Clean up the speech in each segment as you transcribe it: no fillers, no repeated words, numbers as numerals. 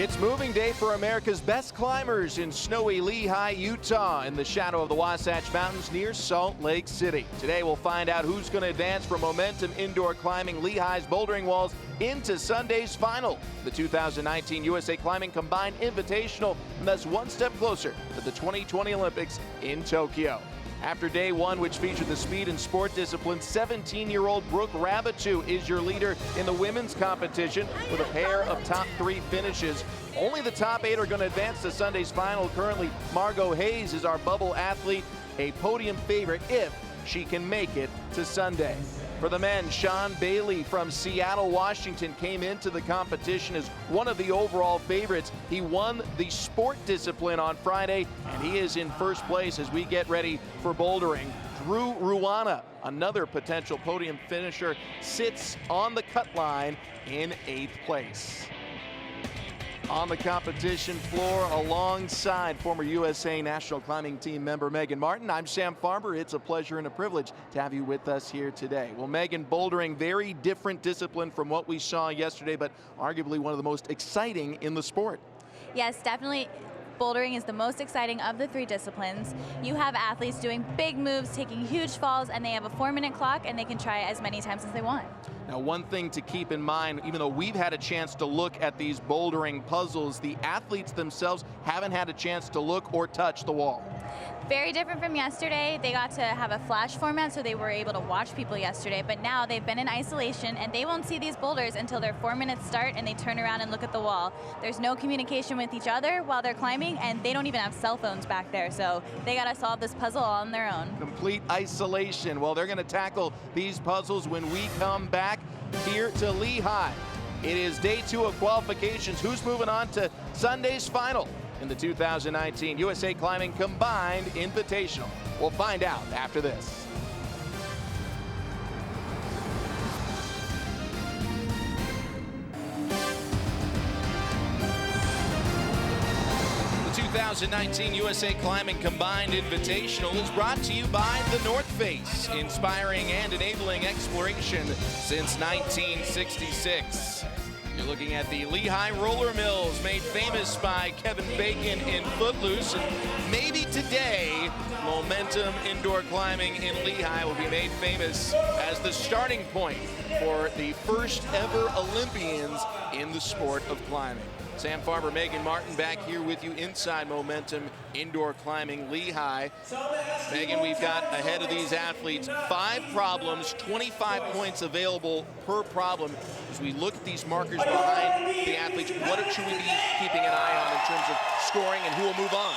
It's moving day for America's best climbers in snowy Lehigh, Utah, in the shadow of the Wasatch Mountains near Salt Lake City. Today we'll find out who's going to advance from Momentum Indoor Climbing Lehigh's bouldering walls into Sunday's final. The 2019 USA Climbing Combined Invitational, and thus one step closer to the 2020 Olympics in Tokyo. After day one, which featured the speed and sport discipline, 17-year-old Brooke Rabatu is your leader in the women's competition with a pair of top 3 finishes. Only the top 8 are going to advance to Sunday's final. Currently, Margot Hayes is our bubble athlete, a podium favorite if she can make it to Sunday. For the men, Sean Bailey from Seattle, Washington came into the competition as one of the overall favorites. He won the sport discipline on Friday, and he is in first place as we get ready for bouldering. Drew Ruana, another potential podium finisher, sits on the cut line in 8th place. On the competition floor alongside former USA National Climbing Team member Megan Martin, I'm Sam Farber. It's a pleasure and a privilege to have you with us here today. Well, Megan, bouldering, very different discipline from what we saw yesterday, but arguably one of the most exciting in the sport. Yes, definitely. Bouldering is the most exciting of the 3 disciplines. You have athletes doing big moves, taking huge falls, and they have a 4-minute clock, and they can try it as many times as they want. Now, one thing to keep in mind, even though we've had a chance to look at these bouldering puzzles, the athletes themselves haven't had a chance to look or touch the wall. Very different from yesterday. They got to have a flash format, so they were able to watch people yesterday, but now they've been in isolation, and they won't see these boulders until their 4 minutes start and they turn around and look at the wall. There's no communication with each other while they're climbing, and they don't even have cell phones back there, so they got to solve this puzzle all on their own. Complete isolation. Well, they're going to tackle these puzzles when we come back here to Lehigh. It is day 2 of qualifications. Who's moving on to Sunday's final in the 2019 USA Climbing Combined Invitational? We'll find out after this. The 2019 USA Climbing Combined Invitational is brought to you by the North Face, inspiring and enabling exploration since 1966. You're looking at the Lehigh Roller Mills, made famous by Kevin Bacon in Footloose. And maybe today, Momentum Indoor Climbing in Lehigh will be made famous as the starting point for the first ever Olympians in the sport of climbing. Sam Farber, Megan Martin back here with you inside Momentum Indoor Climbing Lehigh. Megan, we've got ahead of these athletes 5 problems, 25 points available per problem. As we look at these markers behind the athletes, what should we be keeping an eye on in terms of scoring and who will move on?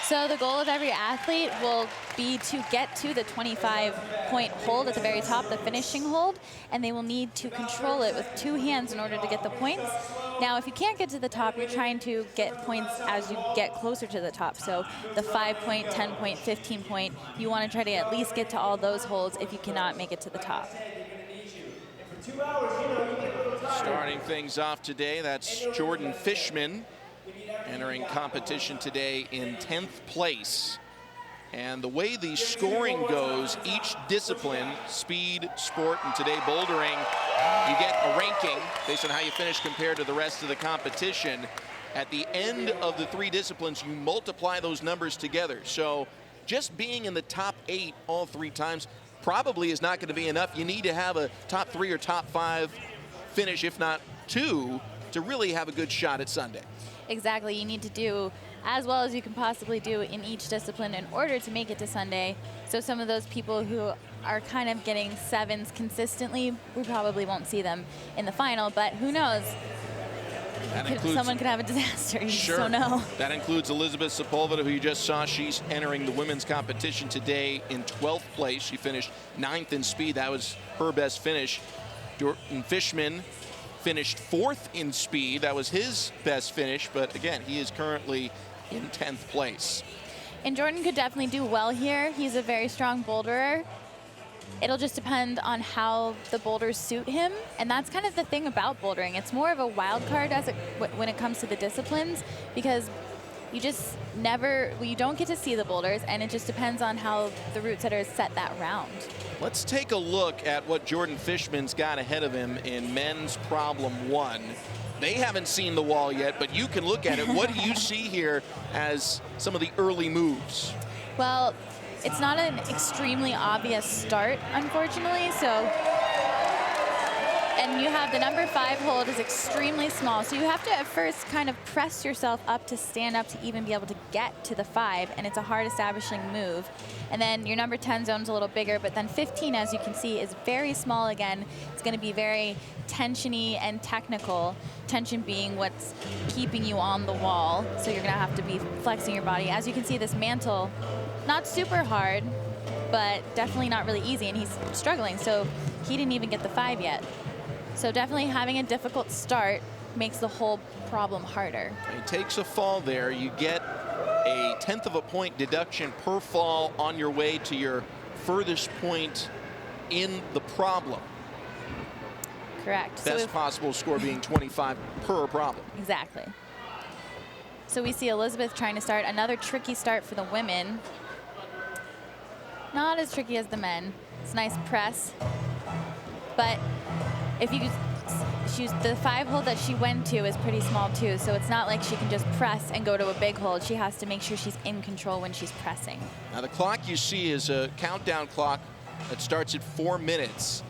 So the goal of every athlete will be to get to the 25-point hold at the very top, the finishing hold, and they will need to control it with 2 hands in order to get the points. Now, if you can't get to the top, you're trying to get points as you get closer to the top. So the 5-point, 10-point, 15-point, you want to try to at least get to all those holds if you cannot make it to the top. Starting things off today, that's Jordan Fishman, entering competition today in 10th place. And the way the scoring goes, each discipline, speed, sport, and today bouldering, you get a ranking based on how you finish compared to the rest of the competition. At the end of the 3 disciplines, you multiply those numbers together. So just being in the top 8 all 3 times probably is not going to be enough. You need to have a top 3 or top 5 finish, if not 2, to really have a good shot at Sunday. Exactly. You need to do as well as you can possibly do in each discipline in order to make it to Sunday. So some of those people who are kind of getting 7s consistently, we probably won't see them in the final, but who knows? Someone could have a disaster. You Sure. just don't know. That includes Elizabeth Sepulveda, who you just saw. She's entering the women's competition today in 12th place. She finished 9th in speed. That was her best finish. Jordan Fishman finished 4th in speed. That was his best finish, but again, he is currently in 10th place. And Jordan could definitely do well here. He's a very strong boulderer. It'll just depend on how the boulders suit him, and that's kind of the thing about bouldering. It's more of a wild card when it comes to the disciplines, because you just never, well, you don't get to see the boulders, and it just depends on how the route setters set that round. Let's take a look at what Jordan Fishman's got ahead of him in men's problem 1. They haven't seen the wall yet, but you can look at it. What do you see here as some of the early moves? Well, it's not an extremely obvious start, unfortunately, so, and you have the number 5 hold is extremely small, so you have to at first kind of press yourself up to stand up to even be able to get to the 5, and it's a hard establishing move. And then your number 10 zone's a little bigger, but then 15, as you can see, is very small again. It's going to be very tensiony and technical, tension being what's keeping you on the wall, so you're going to have to be flexing your body. As you can see, this mantle, not super hard, but definitely not really easy, and he's struggling, so he didn't even get the 5 yet. So definitely having a difficult start makes the whole problem harder. He takes a fall there. You get a 1/10 of a point deduction per fall on your way to your furthest point in the problem. Correct. Best possible score being 25 per problem. Exactly. So we see Elizabeth trying to start another tricky start for the women. Not as tricky as the men. It's a nice press. But if you the 5 hold that she went to is pretty small too, so it's not like she can just press and go to a big hold. She has to make sure she's in control when she's pressing. Now the clock you see is a countdown clock that starts at 4 minutes.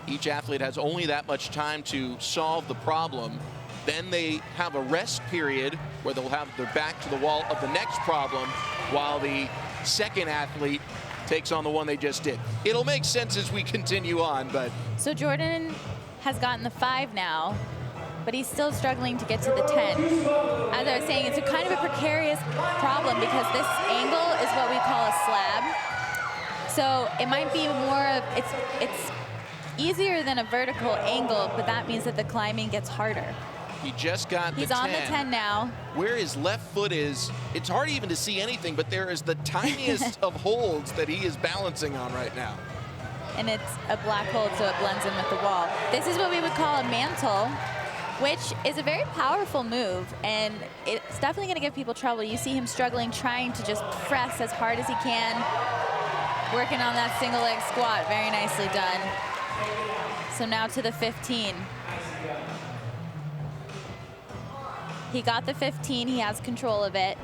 Each athlete has only that much time to solve the problem. Then they have a rest period where they'll have their back to the wall of the next problem while the second athlete takes on the one they just did. It'll make sense as we continue on, but... So Jordan has gotten the 5 now, but he's still struggling to get to the 10. As I was saying, it's a kind of a precarious problem because this angle is what we call a slab. So it might be more of, it's easier than a vertical angle, but that means that the climbing gets harder. He just got the 10. He's on the 10 now. Where his left foot is, it's hard even to see anything, but there is the tiniest of holds that he is balancing on right now. And it's a black hold, so it blends in with the wall. This is what we would call a mantle, which is a very powerful move, and it's definitely going to give people trouble. You see him struggling, trying to just press as hard as he can, working on that single leg squat. Very nicely done. So now to the 15. He got the 15, he has control of it.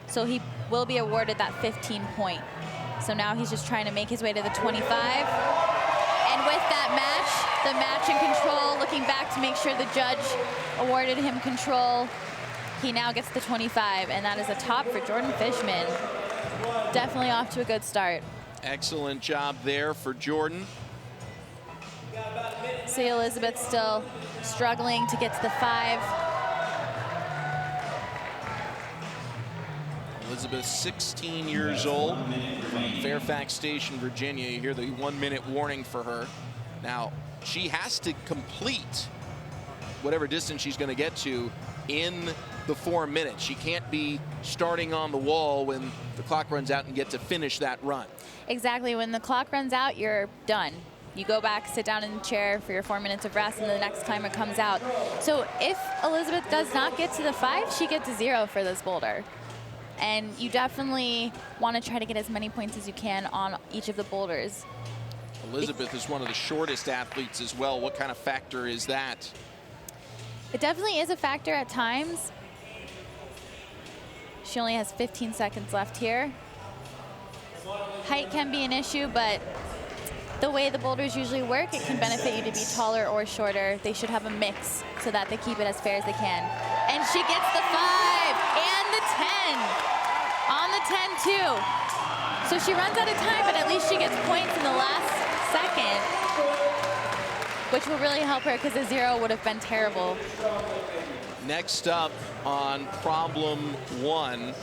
So he will be awarded that 15 point. So now he's just trying to make his way to the 25. And with that match, the match and control, looking back to make sure the judge awarded him control, he now gets the 25, and that is a top for Jordan Fishman. Definitely off to a good start. Excellent job there for Jordan. See Elizabeth still struggling to get to the 5. Elizabeth, 16 years old, from Fairfax Station, Virginia. You hear the 1-minute warning for her. Now, she has to complete whatever distance she's going to get to in the 4 minutes. She can't be starting on the wall when the clock runs out and get to finish that run. Exactly. When the clock runs out, you're done. You go back, sit down in the chair for your 4 minutes of rest, and the next climber comes out. So if Elizabeth does not get to the 5, she gets a 0 for this boulder. And you definitely want to try to get as many points as you can on each of the boulders. Elizabeth is one of the shortest athletes as well. What kind of factor is that? It definitely is a factor at times. She only has 15 seconds left here. Height can be an issue, but the way the boulders usually work, it can benefit you to be taller or shorter. They should have a mix so that they keep it as fair as they can. And she gets the 5 and the 10. On the 10 too. So she runs out of time, but at least she gets points in the last second, which will really help her because a 0 would have been terrible. Next up on problem 1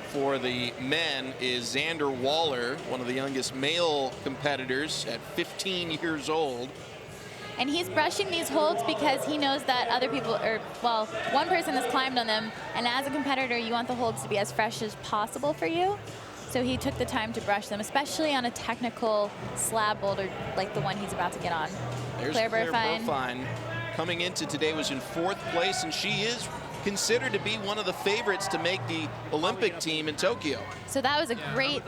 for the men is Xander Waller, one of the youngest male competitors at 15 years old. And he's brushing these holds because he knows that other people, or well, one person has climbed on them, and as a competitor, you want the holds to be as fresh as possible for you. So he took the time to brush them, especially on a technical slab boulder like the one he's about to get on. There's Claire Burfine. Coming into today was in 4th place, and she is considered to be one of the favorites to make the Olympic team in Tokyo. So that was a great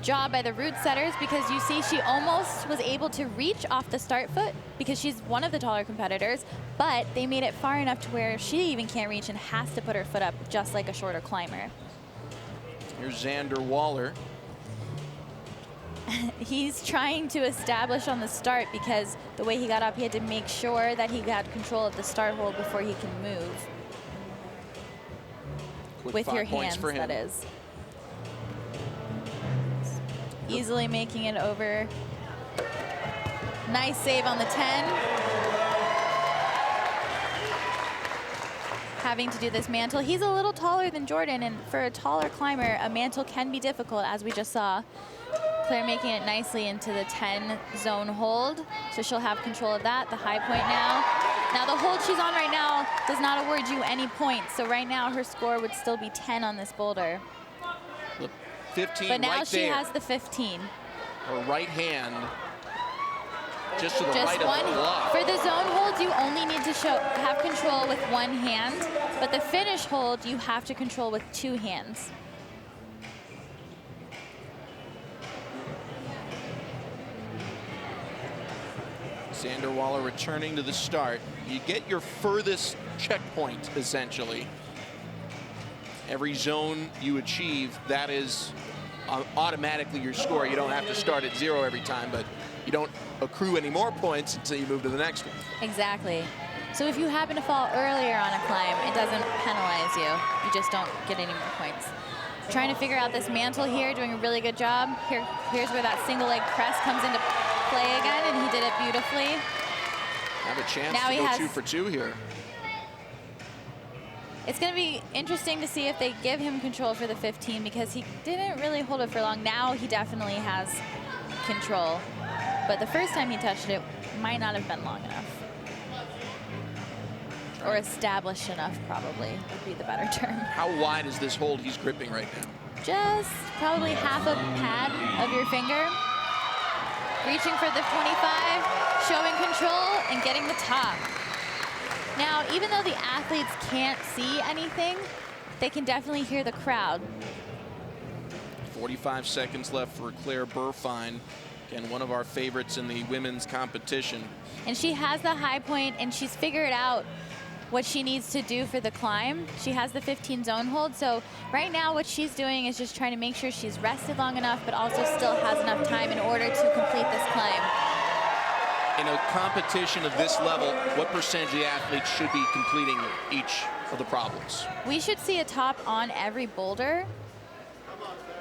job by the route setters, because you see she almost was able to reach off the start foot because she's one of the taller competitors, but they made it far enough to where she even can't reach and has to put her foot up just like a shorter climber. Here's Xander Waller. He's trying to establish on the start, because the way he got up, he had to make sure that he had control of the start hold before he can move. Quick With 5 your points hands, for him. that is. Easily making it over. Nice save on the 10. Having to do this mantle. He's a little taller than Jordan, and for a taller climber, a mantle can be difficult, as we just saw. Claire making it nicely into the 10 zone hold, so she'll have control of that. The high point now. Now the hold she's on right now does not award you any points, so right now her score would still be 10 on this boulder. Look, 15 but now right she there. has the 15. Her right hand just to the Just right of the block. For the zone holds, you only need to have control with one hand, but the finish hold you have to control with 2 hands. Xander Waller returning to the start. You get your furthest checkpoint, essentially. Every zone you achieve, that is automatically your score. You don't have to start at 0 every time, but you don't accrue any more points until you move to the next one. Exactly. So if you happen to fall earlier on a climb, it doesn't penalize you. You just don't get any more points. Trying to figure out this mantle here, doing a really good job. Here's where that single leg press comes into play again, and he did it beautifully. Have a chance now to go has 2 for 2 here. It's going to be interesting to see if they give him control for the 15, because he didn't really hold it for long. Now he definitely has control. But the first time he touched it might not have been long enough. Or established enough, probably, would be the better term. How wide is this hold he's gripping right now? Just probably half a pad of your finger. Reaching for the 25, showing control and getting the top. Now, even though the athletes can't see anything, they can definitely hear the crowd. 45 seconds left for Claire Burfine. Again, one of our favorites in the women's competition. And she has the high point, and she's figured out what she needs to do for the climb. She has the 15 zone hold, so right now what she's doing is just trying to make sure she's rested long enough, but also still has enough time in order to complete this climb. In a competition of this level, what percentage of the athletes should be completing each of the problems? We should see a top on every boulder.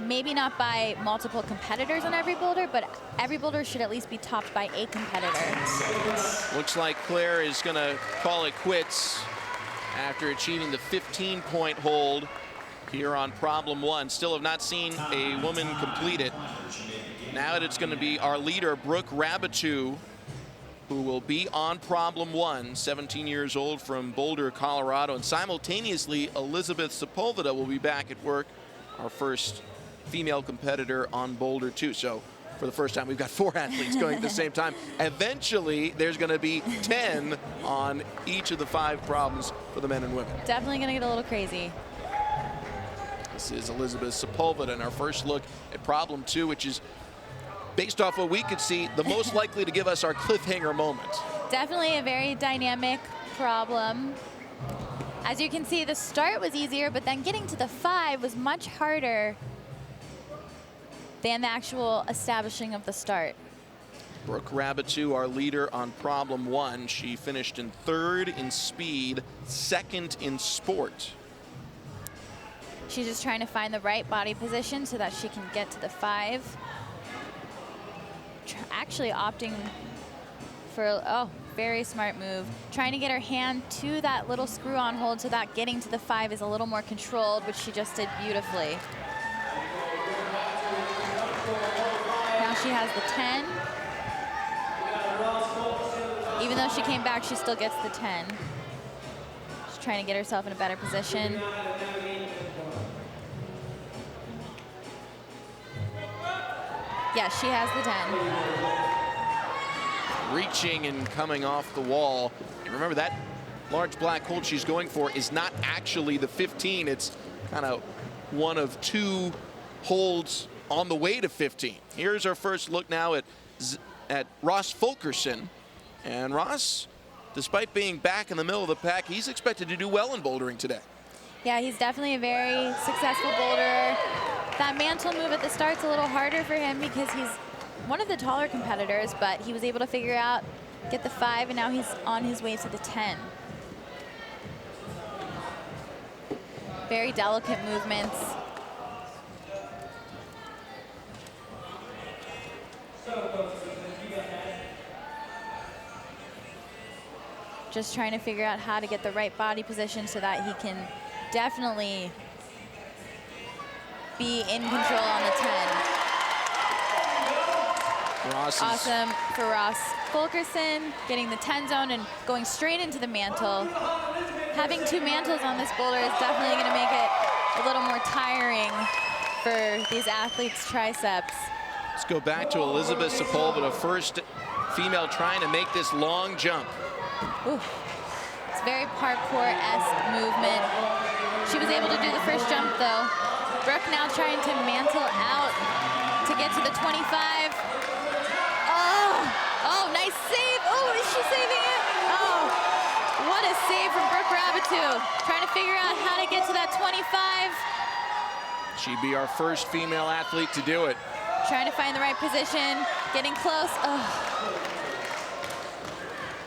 Maybe not by multiple competitors on every boulder, but every boulder should at least be topped by a competitor. Looks like Claire is going to call it quits after achieving the 15-point hold here on problem 1. Still have not seen a woman complete it. Now it's going to be our leader, Brooke Rabatou, who will be on problem 1, 17 years old from Boulder, Colorado. And simultaneously, Elizabeth Sepulveda will be back at work, our first female competitor on Boulder 2. So for the first time, we've got 4 athletes going at the same time. Eventually, there's going to be 10 on each of the 5 problems for the men and women. Definitely going to get a little crazy. This is Elizabeth Sepulveda, and our first look at problem 2, which is, based off what we could see, the most likely to give us our cliffhanger moment. Definitely a very dynamic problem. As you can see, the start was easier, but then getting to the 5 was much harder than the actual establishing of the start. Brooke Rabatou, our leader on problem 1. She finished in 3rd in speed, 2nd in sport. She's just trying to find the right body position so that she can get to the 5. Actually opting for, oh, very smart move. Trying to get her hand to that little screw-on hold so that getting to the 5 is a little more controlled, which she just did beautifully. Now she has the 10. Even though she came back, she still gets the 10. She's trying to get herself in a better position. Yes, she has the 10. Reaching and coming off the wall. And remember, that large black hold she's going for is not actually the 15. It's kind of one of two holds on the way to 15. Here's our first look now at Ross Fulkerson. And Ross, despite being back in the middle of the pack, he's expected to do well in bouldering today. Yeah, he's definitely a very successful boulderer. That mantle move at the start's a little harder for him because he's one of the taller competitors, but he was able to figure out, get the 5, and now he's on his way to the 10. Very delicate movements. Just trying to figure out how to get the right body position so that he can definitely be in control on the 10. Awesome for Ross Fulkerson, getting the 10 zone and going straight into the mantle. Having 2 mantles on this boulder is definitely going to make it a little more tiring for these athletes' triceps. Let's go back to Elizabeth Sepulveda, first female trying to make this long jump. Ooh. It's very parkour-esque movement. She was able to do the first jump though. Brooke now trying to mantle out to get to the 25. Oh, nice save. Oh, is she saving it? Oh, what a save from Brooke Rabitou. Trying to figure out how to get to that 25. She'd be our first female athlete to do it. Trying to find the right position, getting close. Oh.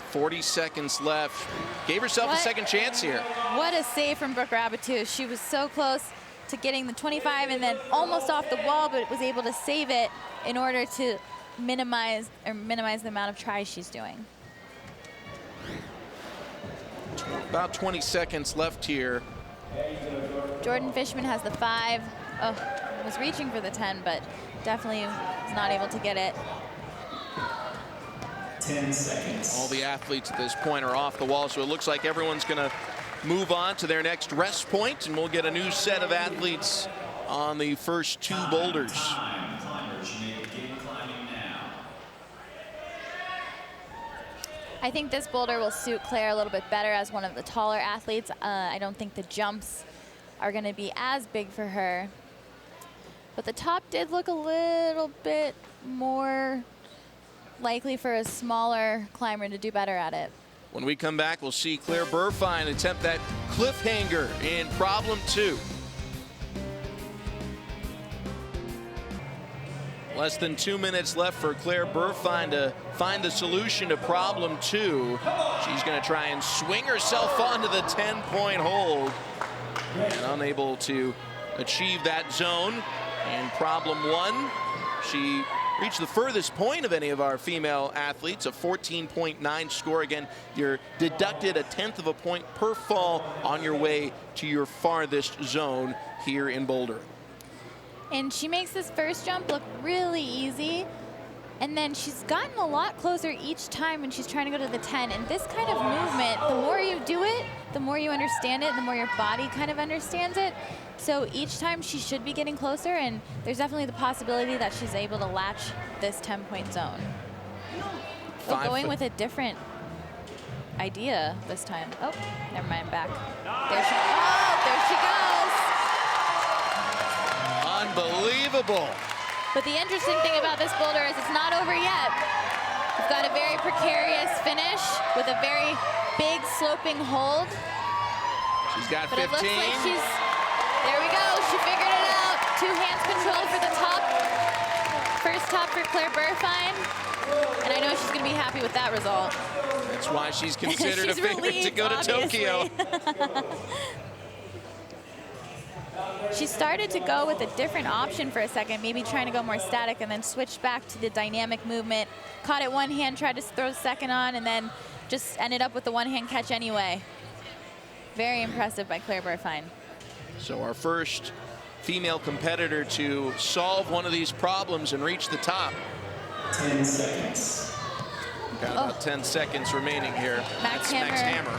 40 seconds left. Gave herself a second chance here. What a save from Brooke Rabitou. She was so close to getting the 25 and then almost off the wall, but was able to save it in order to minimize the amount of tries she's doing. About 20 seconds left here. Jordan Fishman has the 5. Oh, was reaching for the 10, but definitely was not able to get it. 10 seconds. All the athletes at this point are off the wall, so it looks like everyone's going to move on to their next rest point, and we'll get a new set of athletes on the first 2 boulders. Climbers, you may begin climbing now. I think this boulder will suit Claire a little bit better as one of the taller athletes. I don't think the jumps are going to be as big for her. But the top did look a little bit more likely for a smaller climber to do better at it. When we come back, we'll see Claire Burfine attempt that cliffhanger in problem 2. Less than 2 minutes left for Claire Burfine to find the solution to problem 2. She's going to try and swing herself onto the 10-point hold, and unable to achieve that zone. In problem 1, she reached the furthest point of any of our female athletes, a 14.9 score. Again, you're deducted 1/10 of a point per fall on your way to your farthest zone here in Boulder. And she makes this first jump look really easy, and then she's gotten a lot closer each time when she's trying to go to the 10. And this kind of movement, the more you do it, the more you understand it, the more your body kind of understands it. So each time she should be getting closer, and there's definitely the possibility that she's able to latch this 10-point zone. Oh, going with a different idea this time. Oh, never mind, back. There she goes. Unbelievable. But the interesting thing about this boulder is it's not over yet. We've got a very precarious finish with a very big sloping hold. She's got 15. But it looks like there we go, she figured it out. 2 hands control for the top. First top for Claire Burfine. And I know she's gonna be happy with that result. That's why she's considered a favorite to go to Tokyo. She started to go with a different option for a second, maybe trying to go more static, and then switched back to the dynamic movement. Caught it one hand, tried to throw the second on, and then just ended up with the one-hand catch anyway. Very impressive by Claire Burfine. So our first female competitor to solve one of these problems and reach the top. 10 seconds. Got about 10 seconds remaining here. Max Hammer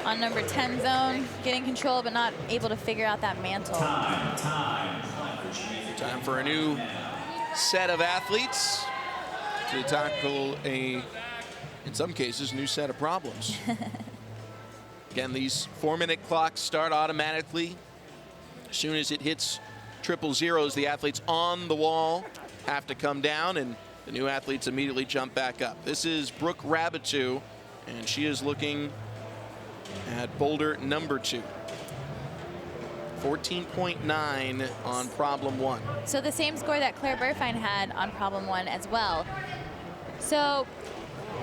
on number 10 zone, getting control but not able to figure out that mantle. Time for a new set of athletes to tackle in some cases, new set of problems. Again, these 4-minute clocks start automatically. As soon as it hits triple zeros, the athletes on the wall have to come down, and the new athletes immediately jump back up. This is Brooke Rabitou, and she is looking at boulder number 2. 14.9 on problem 1. So the same score that Claire Burfine had on problem 1 as well. So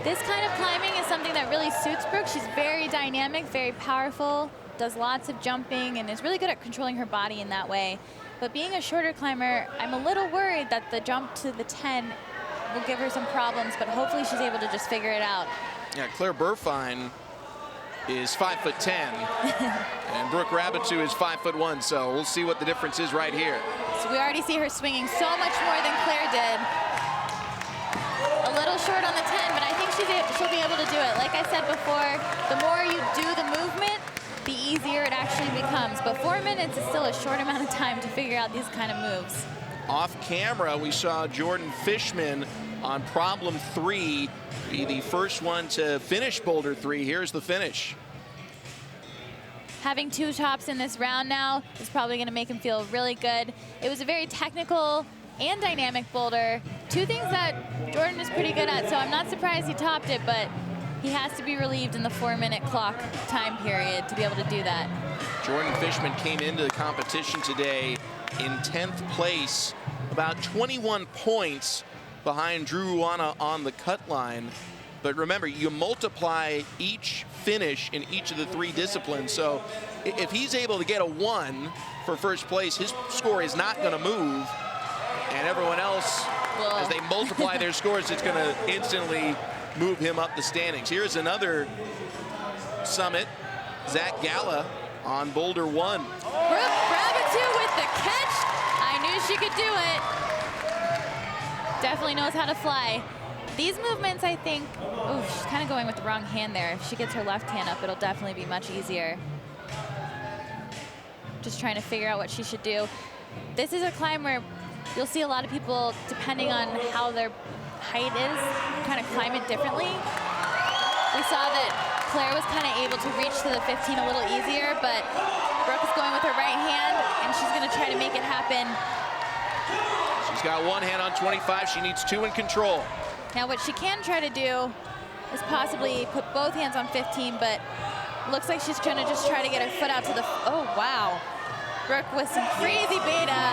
this kind of climbing is something that really suits Brooke. She's very dynamic, very powerful, does lots of jumping, and is really good at controlling her body in that way. But being a shorter climber, I'm a little worried that the jump to the 10 will give her some problems, but hopefully she's able to just figure it out. Yeah, Claire Burfine is 5'10", and Brooke Rabitou is 5'1", so we'll see what the difference is right here. So we already see her swinging so much more than Claire did. A little short on the 10, but I think she'll be able to do it. Like I said before, the more you do the movement, the easier it actually becomes. But 4 minutes is still a short amount of time to figure out these kind of moves. Off camera, we saw Jordan Fishman on problem 3 be the first one to finish boulder 3. Here's the finish. Having 2 tops in this round now is probably going to make him feel really good. It was a very technical and dynamic boulder. 2 things that Jordan is pretty good at, so I'm not surprised he topped it, but he has to be relieved in the 4-minute clock time period to be able to do that. Jordan Fishman came into the competition today in 10th place, about 21 points behind Drew Ruana on the cut line. But remember, you multiply each finish in each of the 3 disciplines. So if he's able to get a 1 for first place, his score is not going to move. And everyone else, Whoa. as they multiply their scores, it's going to instantly move him up the standings. Here's another summit. Zach Galla on boulder 1. Brooke Rabitou with the catch. I knew she could do it. Definitely knows how to fly. These movements, I think, oh, she's kind of going with the wrong hand there. If she gets her left hand up, it'll definitely be much easier. Just trying to figure out what she should do. This is a climb where you'll see a lot of people, depending on how their height is, kind of climb it differently. We saw that Claire was kind of able to reach to the 15 a little easier, but Brooke is going with her right hand, and she's going to try to make it happen. She's got 1 hand on 25. She needs 2 in control. Now what she can try to do is possibly put both hands on 15, but looks like she's trying to just try to get her foot out to the, oh wow. Brooke with some crazy beta,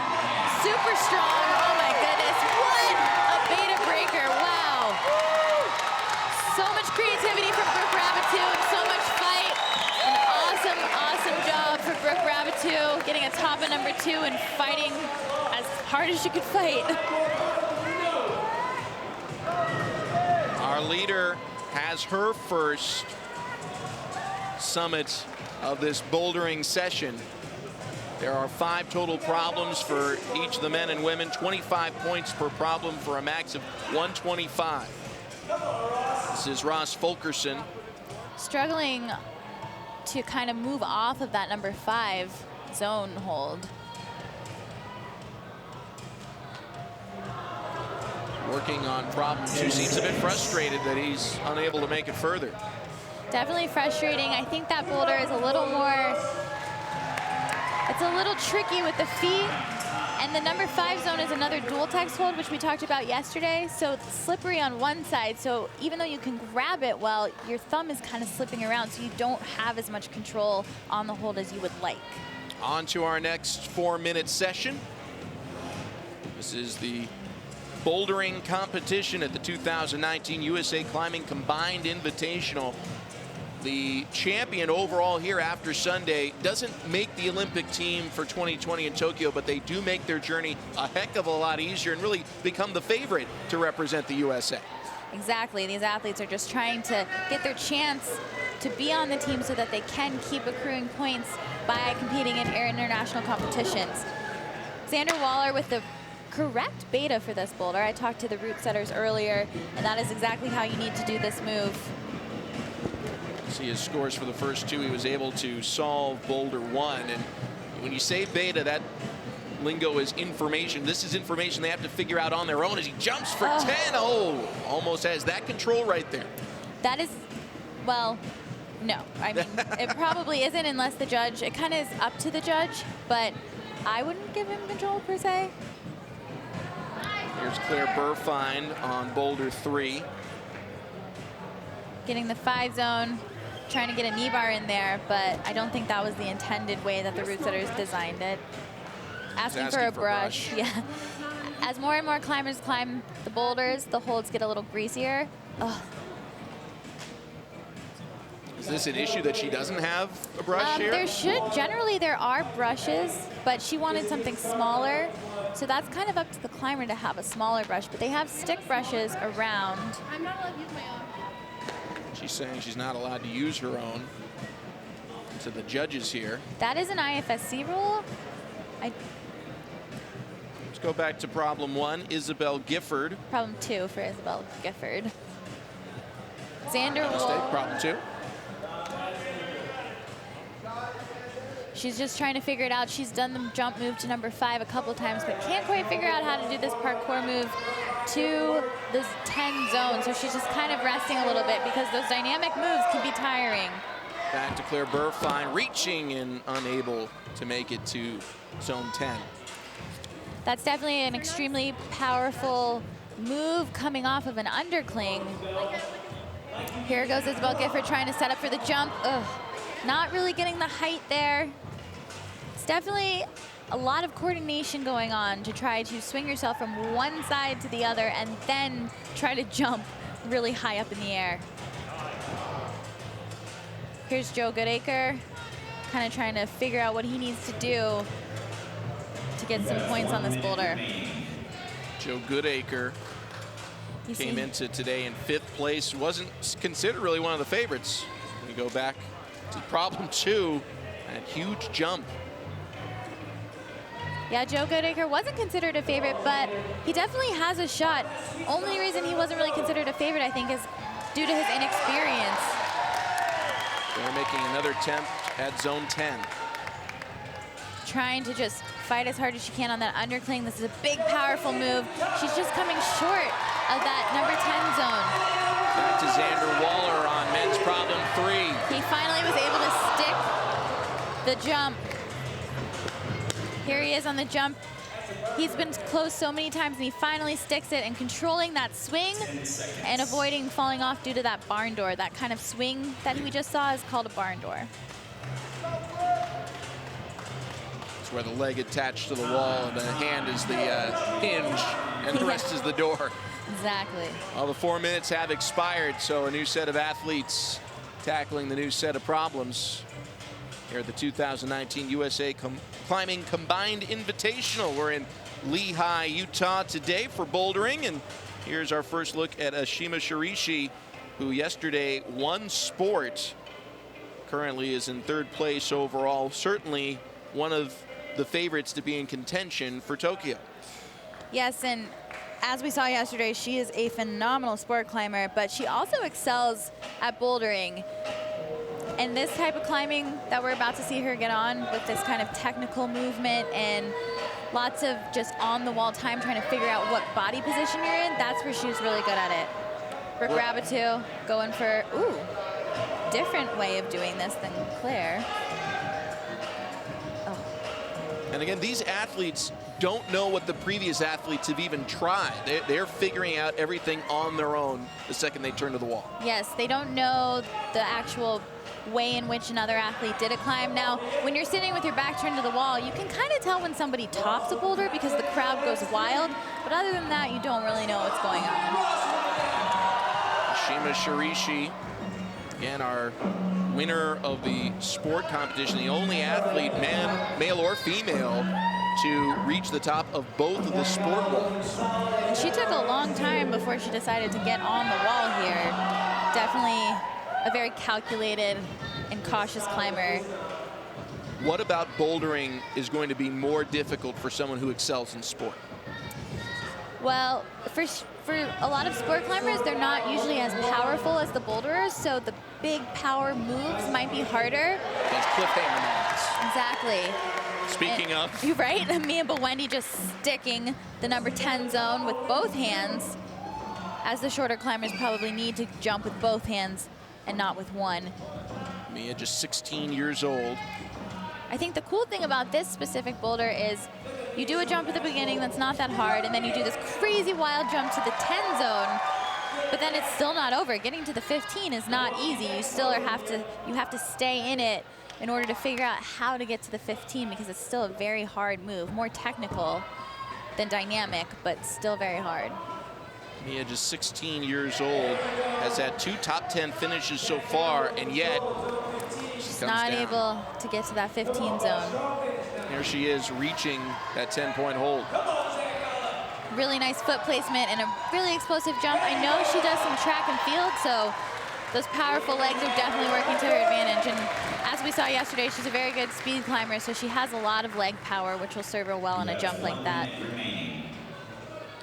super strong, oh my goodness, what a beta breaker, wow. So much creativity from Brooke Rabitou and so much fight. An awesome, awesome job for Brooke Rabitou, getting a top of number 2 and fighting as hard as she could fight. Our leader has her first summit of this bouldering session. There are 5 total problems for each of the men and women, 25 points per problem for a max of 125. This is Ross Fulkerson. Struggling to kind of move off of that number 5 zone hold. Working on problem 2, seems a bit frustrated that he's unable to make it further. Definitely frustrating. I think that boulder is a little more, it's a little tricky with the feet. And the number 5 zone is another dual text hold, which we talked about yesterday. So it's slippery on one side. So even though you can grab it well, your thumb is kind of slipping around. So you don't have as much control on the hold as you would like. On to our next 4-minute session. This is the bouldering competition at the 2019 USA Climbing Combined Invitational. The champion overall here after Sunday doesn't make the Olympic team for 2020 in Tokyo, but they do make their journey a heck of a lot easier and really become the favorite to represent the USA. Exactly. These athletes are just trying to get their chance to be on the team so that they can keep accruing points by competing in international competitions. Xander Waller with the correct beta for this boulder. I talked to the route setters earlier, and that is exactly how you need to do this move. See his scores for the first 2. He was able to solve boulder 1, and when you say beta, that lingo is information. This is information they have to figure out on their own as he jumps for 10. Oh, almost has that control right there. That is, well, No, I mean, it probably isn't unless the judge, it kind of is up to the judge, but I wouldn't give him control per se. Here's Claire Burfine on boulder 3. Getting the 5 zone, trying to get a knee bar in there, but I don't think that was the intended way that the route setters designed it. Asking for a brush, yeah. As more and more climbers climb the boulders, the holds get a little greasier. Ugh. Is this an issue that she doesn't have a brush here? Generally there are brushes, but she wanted something smaller. So that's kind of up to the climber to have a smaller brush, but they have stick brushes around. I'm not allowed to use my own. She's saying she's not allowed to use her own. To the judges here. That is an IFSC rule. Let's go back to problem 1, Isabel Gifford. Problem 2 for Isabel Gifford. Xander Mistake, problem 2. She's just trying to figure it out. She's done the jump move to number 5 a couple times, but can't quite figure out how to do this parkour move to this 10 zone. So she's just kind of resting a little bit because those dynamic moves can be tiring. Back to Claire Burfine, reaching and unable to make it to zone 10. That's definitely an extremely powerful move coming off of an undercling. Here goes Isabel Gifford trying to set up for the jump. Ugh, not really getting the height there. It's definitely a lot of coordination going on to try to swing yourself from one side to the other and then try to jump really high up in the air. Here's Joe Goodacre, kind of trying to figure out what he needs to do to get some points on this boulder. Joe Goodacre came into today in 5th place. Wasn't considered really one of the favorites. We go back to problem 2, and a huge jump. Yeah, Joe Goodacre wasn't considered a favorite, but he definitely has a shot. Only reason he wasn't really considered a favorite, I think, is due to his inexperience. They're making another attempt at zone 10. Trying to just fight as hard as she can on that undercling. This is a big, powerful move. She's just coming short of that number 10 zone. Back to Xander Waller on men's problem 3. He finally was able to stick the jump. Here he is on the jump. He's been close so many times, and he finally sticks it, and controlling that swing and avoiding falling off due to that barn door. That kind of swing that we just saw is called a barn door. It's where the leg attached to the wall and the hand is the hinge, and the rest is the door. Exactly. Well, the 4 minutes have expired, so a new set of athletes tackling the new set of problems here at the 2019 USA Climbing Combined Invitational. We're in Lehigh, Utah today for bouldering, and here's our first look at Ashima Shirishi, who yesterday won sport, currently is in 3rd place overall, certainly one of the favorites to be in contention for Tokyo. Yes, and as we saw yesterday, she is a phenomenal sport climber, but she also excels at bouldering. And this type of climbing that we're about to see her get on with this kind of technical movement and lots of just on the wall time trying to figure out what body position you're in, that's where she's really good at it. Brooke Rabatou going for, ooh, different way of doing this than Claire. Oh. And again, these athletes don't know what the previous athletes have even tried. They're figuring out everything on their own the second they turn to the wall. Yes, they don't know the actual way in which another athlete did a climb. Now, when you're sitting with your back turned to the wall, you can kind of tell when somebody tops a boulder because the crowd goes wild. But other than that, you don't really know what's going on. Ashima Shirishi, again, our winner of the sport competition, the only athlete, male or female, to reach the top of both of the sport walls. And she took a long time before she decided to get on the wall here. Definitely a very calculated and cautious climber. What about bouldering is going to be more difficult for someone who excels in sport? Well, for a lot of sport climbers, they're not usually as powerful as the boulderers, so the big power moves might be harder. Those cliffhanger moments. Exactly. Speaking of. You're right, Mia Bewendy just sticking the number 10 zone with both hands, as the shorter climbers probably need to jump with both hands and not with one. Mia just 16 years old. I think the cool thing about this specific boulder is you do a jump at the beginning that's not that hard, and then you do this crazy wild jump to the 10 zone, but then it's still not over. Getting to the 15 is not easy. You still have to stay in it in order to figure out how to get to the 15, because it's still a very hard move, more technical than dynamic, but still very hard. Mia, just 16 years old, has had 2 top 10 finishes so far, and yet she's not able to get to that 15 zone. Here she is reaching that 10-point hold. Really nice foot placement and a really explosive jump. I know she does some track and field, so those powerful legs are definitely working to her advantage. And as we saw yesterday, she's a very good speed climber, so she has a lot of leg power, which will serve her well on a jump like that.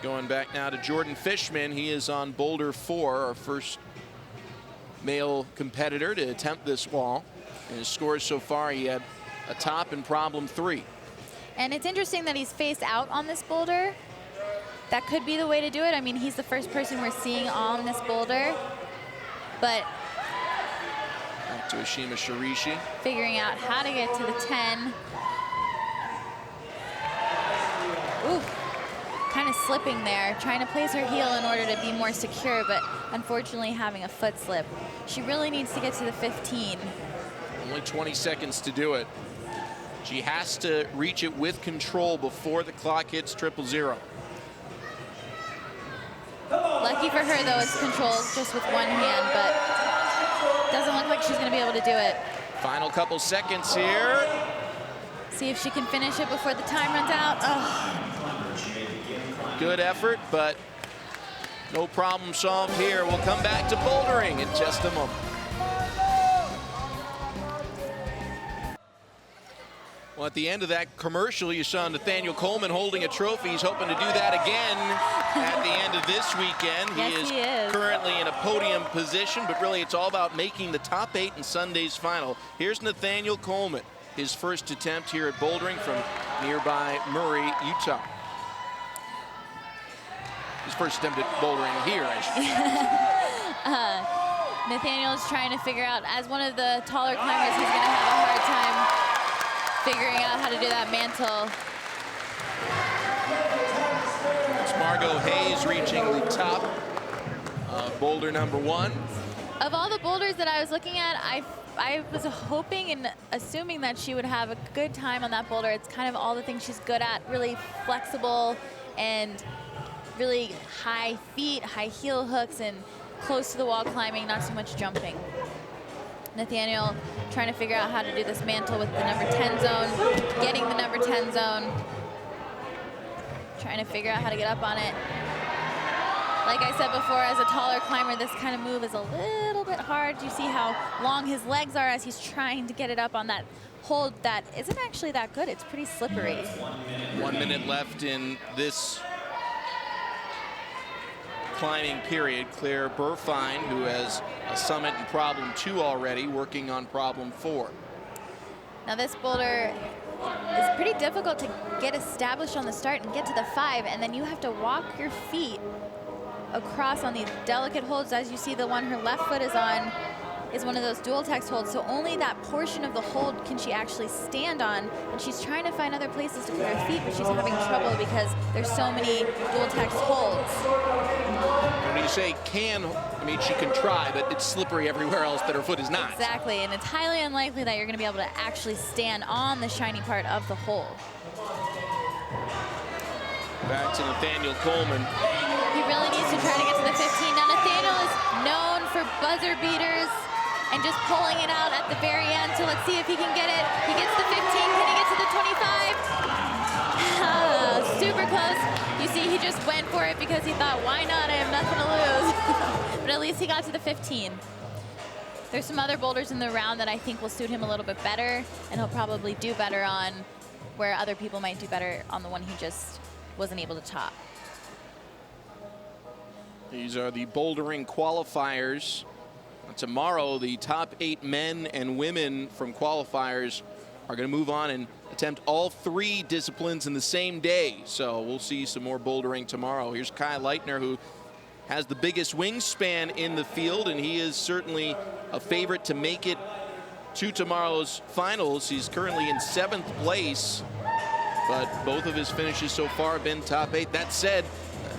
Going back now to Jordan Fishman. He is on boulder 4, our first male competitor to attempt this wall. And his scores so far, he had a top in problem 3. And it's interesting that he's faced out on this boulder. That could be the way to do it. I mean, he's the first person we're seeing on this boulder. But back to Ashima Shirishi. Figuring out how to get to the 10. Ooh, kind of slipping there, trying to place her heel in order to be more secure, but unfortunately having a foot slip. She really needs to get to the 15. Only 20 seconds to do it. She has to reach it with control before the clock hits 000. Lucky for her, though, it's controlled just with one hand, but doesn't look like she's going to be able to do it. Final couple seconds here. See if she can finish it before the time runs out. Oh. Good effort, but no problem solved here. We'll come back to bouldering in just a moment. Well, at the end of that commercial, you saw Nathaniel Coleman holding a trophy. He's hoping to do that again at the end of this weekend. Yes, he is currently in a podium position, but really it's all about making the top 8 in Sunday's final. Here's Nathaniel Coleman, his first attempt here at bouldering from nearby Murray, Utah. His first attempt at bouldering here, I should say. Nathaniel's trying to figure out, as one of the taller climbers, he's going to have a hard time figuring out how to do that mantle. It's Margot Hayes reaching the top of boulder number 1. Of all the boulders that I was looking at, I was hoping and assuming that she would have a good time on that boulder. It's kind of all the things she's good at, really flexible and really high feet, high heel hooks, and close to the wall climbing, not so much jumping. Nathaniel trying to figure out how to do this mantle with the number 10 zone, getting the number 10 zone, trying to figure out how to get up on it. Like I said before, as a taller climber, this kind of move is a little bit hard. You see how long his legs are as he's trying to get it up on that hold that isn't actually that good. It's pretty slippery. 1 minute left in this climbing period. Claire Burfine, who has a summit in problem 2 already, working on problem 4. Now this boulder is pretty difficult to get established on the start and get to the 5, and then you have to walk your feet across on these delicate holds. As you see, the one her left foot is on is one of those dual text holds, so only that portion of the hold can she actually stand on, and she's trying to find other places to put her feet, but she's having trouble because there's so many dual text holds. When you say can, I mean she can try, but it's slippery everywhere else that her foot is not. Exactly, and it's highly unlikely that you're going to be able to actually stand on the shiny part of the hold. Back to Nathaniel Coleman. He really needs to try to get to the 15. Now Nathaniel is known for buzzer beaters and just pulling it out at the very end. So let's see if he can get it. He gets the 15. Can he get to the 25? Super close. You see, he just went for it because he thought, why not? I have nothing to lose. But at least he got to the 15. There's some other boulders in the round that I think will suit him a little bit better, and he'll probably do better on where other people might do better on the one he just wasn't able to top. These are the bouldering qualifiers. Tomorrow, the top 8 men and women from qualifiers are going to move on and attempt all 3 disciplines in the same day. So we'll see some more bouldering tomorrow. Here's Kai Leitner, who has the biggest wingspan in the field, and he is certainly a favorite to make it to tomorrow's finals. He's currently in 7th place, but both of his finishes so far have been top 8. That said,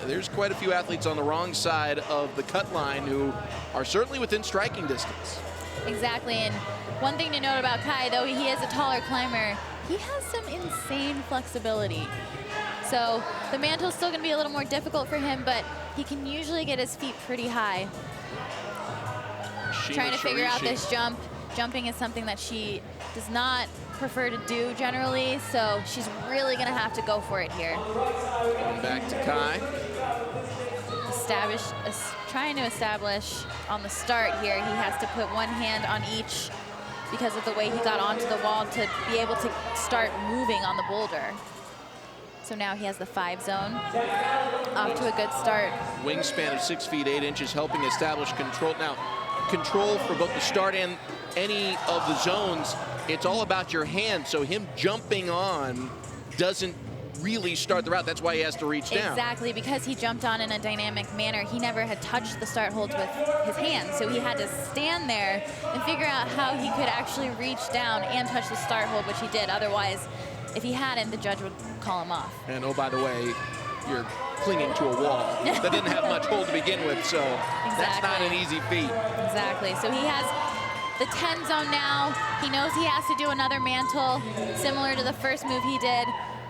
there's quite a few athletes on the wrong side of the cut line who are certainly within striking distance. Exactly, and one thing to note about Kai, though he is a taller climber, he has some insane flexibility. So the mantle's still gonna be a little more difficult for him, but he can usually get his feet pretty high. Trying to figure out this jump. Jumping is something that she does not prefer to do generally, so she's really gonna have to go for it here. Going back to Kai. Trying to establish on the start here, he has to put one hand on each because of the way he got onto the wall to be able to start moving on the boulder. So now he has the 5 zone. Off to a good start. Wingspan of 6 feet 8 inches, helping establish control. Now, control for both the start and any of the zones, it's all about your hand. So him jumping on doesn't really start the route. That's why he has to reach down. Exactly, because he jumped on in a dynamic manner. He never had touched the start holds with his hands, so he had to stand there and figure out how he could actually reach down and touch the start hold, which he did. Otherwise, if he hadn't, the judge would call him off. And oh, by the way, you're clinging to a wall that didn't have much hold to begin with, so that's not an easy feat. Exactly, so he has the 10 zone now. He knows he has to do another mantle, similar to the first move he did.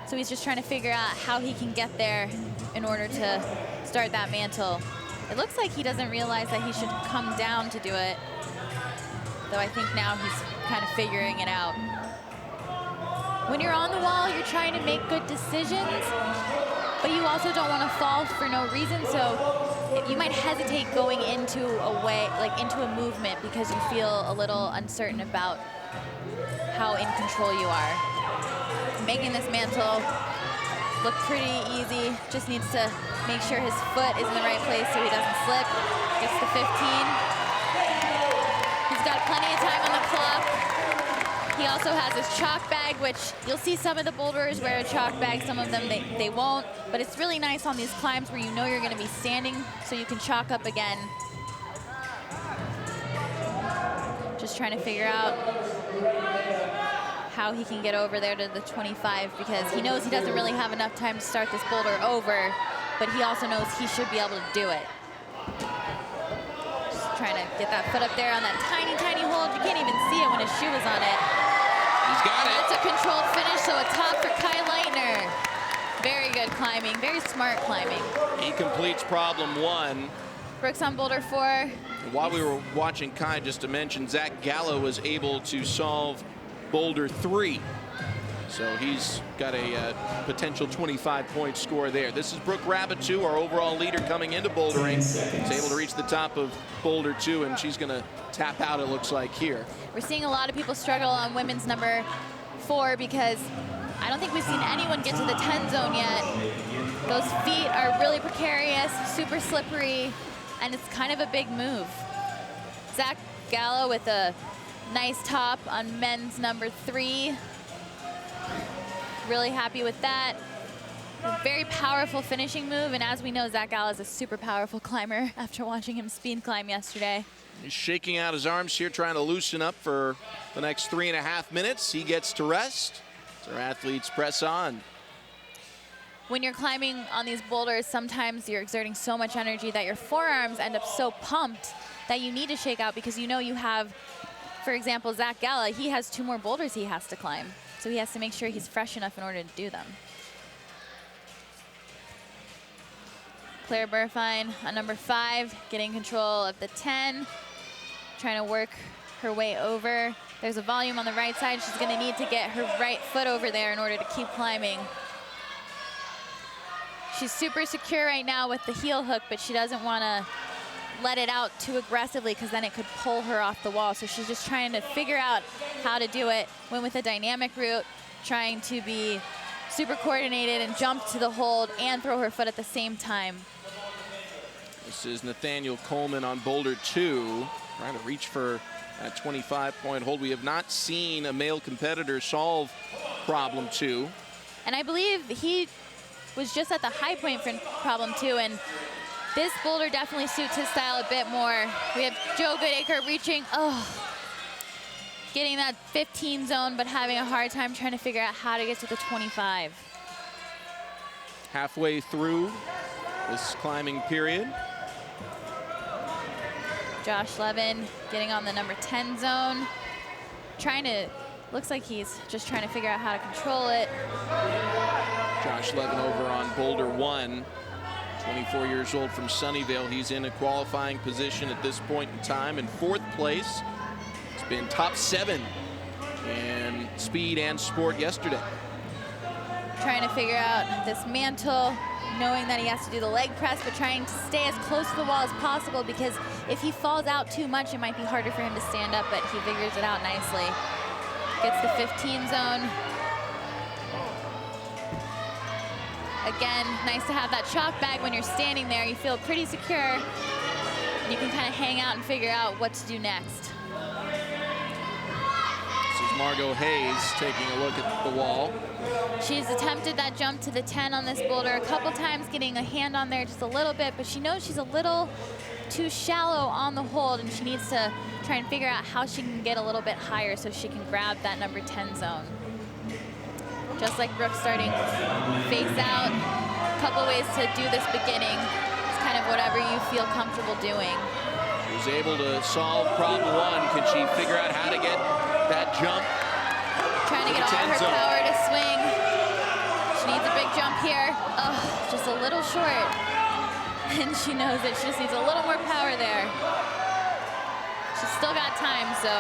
So he's just trying to figure out how he can get there in order to start that mantle. It looks like he doesn't realize that he should come down to do it, though I think now he's kind of figuring it out. When you're on the wall, you're trying to make good decisions, but you also don't want to fall for no reason, so you might hesitate going into a movement because you feel a little uncertain about how in control you are. Making this mantle look pretty easy. Just needs to make sure his foot is in the right place so he doesn't slip. Gets the 15. He's got plenty of time on the clock. He also has his chalk bag, which you'll see some of the boulders wear a chalk bag, some of them they won't. But it's really nice on these climbs where you know you're going to be standing so you can chalk up again. Just trying to figure out how he can get over there to the 25 because he knows he doesn't really have enough time to start this boulder over, but he also knows he should be able to do it. Just trying to get that foot up there on that tiny, tiny hold. You can't even see it when his shoe is on it. He's got it. That's a controlled finish, so a top for Kai Leitner. Very good climbing, very smart climbing. He completes problem 1. Brooks on boulder 4. While we were watching Kai, just to mention, Zach Gallo was able to solve boulder 3. So he's got a potential 25-point score there. This is Brooke Rabbit, our overall leader coming into bouldering. He's able to reach the top of boulder 2, and she's going to tap out, it looks like, here. We're seeing a lot of people struggle on women's number 4 because I don't think we've seen anyone get to the 10 zone yet. Those feet are really precarious, super slippery, and it's kind of a big move. Zach Gallo with a nice top on men's number 3. Really happy with that. A very powerful finishing move, and as we know, Zach Gallo is a super powerful climber after watching him speed climb yesterday. He's shaking out his arms here, trying to loosen up for the next 3.5 minutes. He gets to rest. So our athletes press on. When you're climbing on these boulders, sometimes you're exerting so much energy that your forearms end up so pumped that you need to shake out because you know you have, for example, Zach Gallo, he has 2 more boulders he has to climb. So he has to make sure he's fresh enough in order to do them. Claire Burfine on number 5, getting control of the 10, trying to work her way over. There's a volume on the right side. She's gonna need to get her right foot over there in order to keep climbing. She's super secure right now with the heel hook, but she doesn't wanna let it out too aggressively because then it could pull her off the wall. So she's just trying to figure out how to do it. Went with a dynamic route, trying to be super coordinated and jump to the hold and throw her foot at the same time. This is Nathaniel Coleman on boulder 2, trying to reach for that 25-point hold. We have not seen a male competitor solve problem 2. And I believe he was just at the high point for problem 2, and this boulder definitely suits his style a bit more. We have Joe Goodacre reaching. Oh, getting that 15 zone, but having a hard time trying to figure out how to get to the 25. Halfway through this climbing period. Josh Levin getting on the number 10 zone. Looks like he's just trying to figure out how to control it. Josh Levin over on Boulder 1, 24 years old from Sunnyvale. He's in a qualifying position at this point in time in 4th place. He's been top 7 in speed and sport yesterday. Trying to figure out this mantle, knowing that he has to do the leg press, but trying to stay as close to the wall as possible, because if he falls out too much, it might be harder for him to stand up, but he figures it out nicely. Gets the 15 zone. Again, nice to have that chalk bag when you're standing there. You feel pretty secure. You can kind of hang out and figure out what to do next. This is Margot Hayes taking a look at the wall. She's attempted that jump to the 10 on this boulder a couple times, getting a hand on there just a little bit, but she knows she's a little too shallow on the hold, and she needs to try and figure out how she can get a little bit higher so she can grab that number 10 zone. Just like Brooke starting face out, a couple ways to do this beginning. It's kind of whatever you feel comfortable doing. She was able to solve problem 1. Can she figure out how to get that jump? Trying to get all her power to swing. She needs a big jump here. Oh, just a little short. And she knows that she just needs a little more power there. She's still got time, so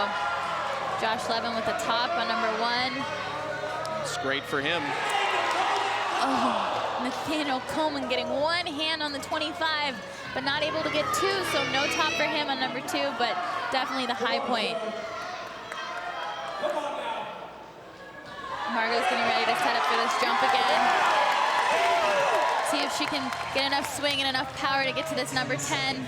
Josh Levin with the top on number 1. It's great for him. Oh, Nathaniel Coleman getting one hand on the 25, but not able to get 2, so no top for him on number 2, but definitely the high point. Margot's getting ready to set up for this jump again. See if she can get enough swing and enough power to get to this number 10.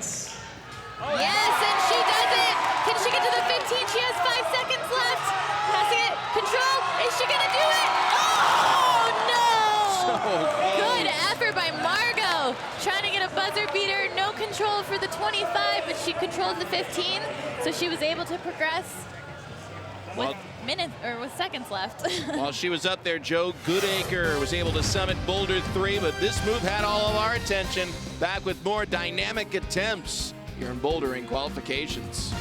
Yes, and she does it! Can she get to the 15? She has 5 seconds left. Passing it, control, is she gonna do it? Oh, no! So good effort by Margot. Trying to get a buzzer beater, no control for the 25, but she controls the 15, so she was able to progress with with seconds left. While she was up there, Joe Goodacre was able to summit Boulder 3, but this move had all of our attention. Back with more dynamic attempts here in bouldering qualifications.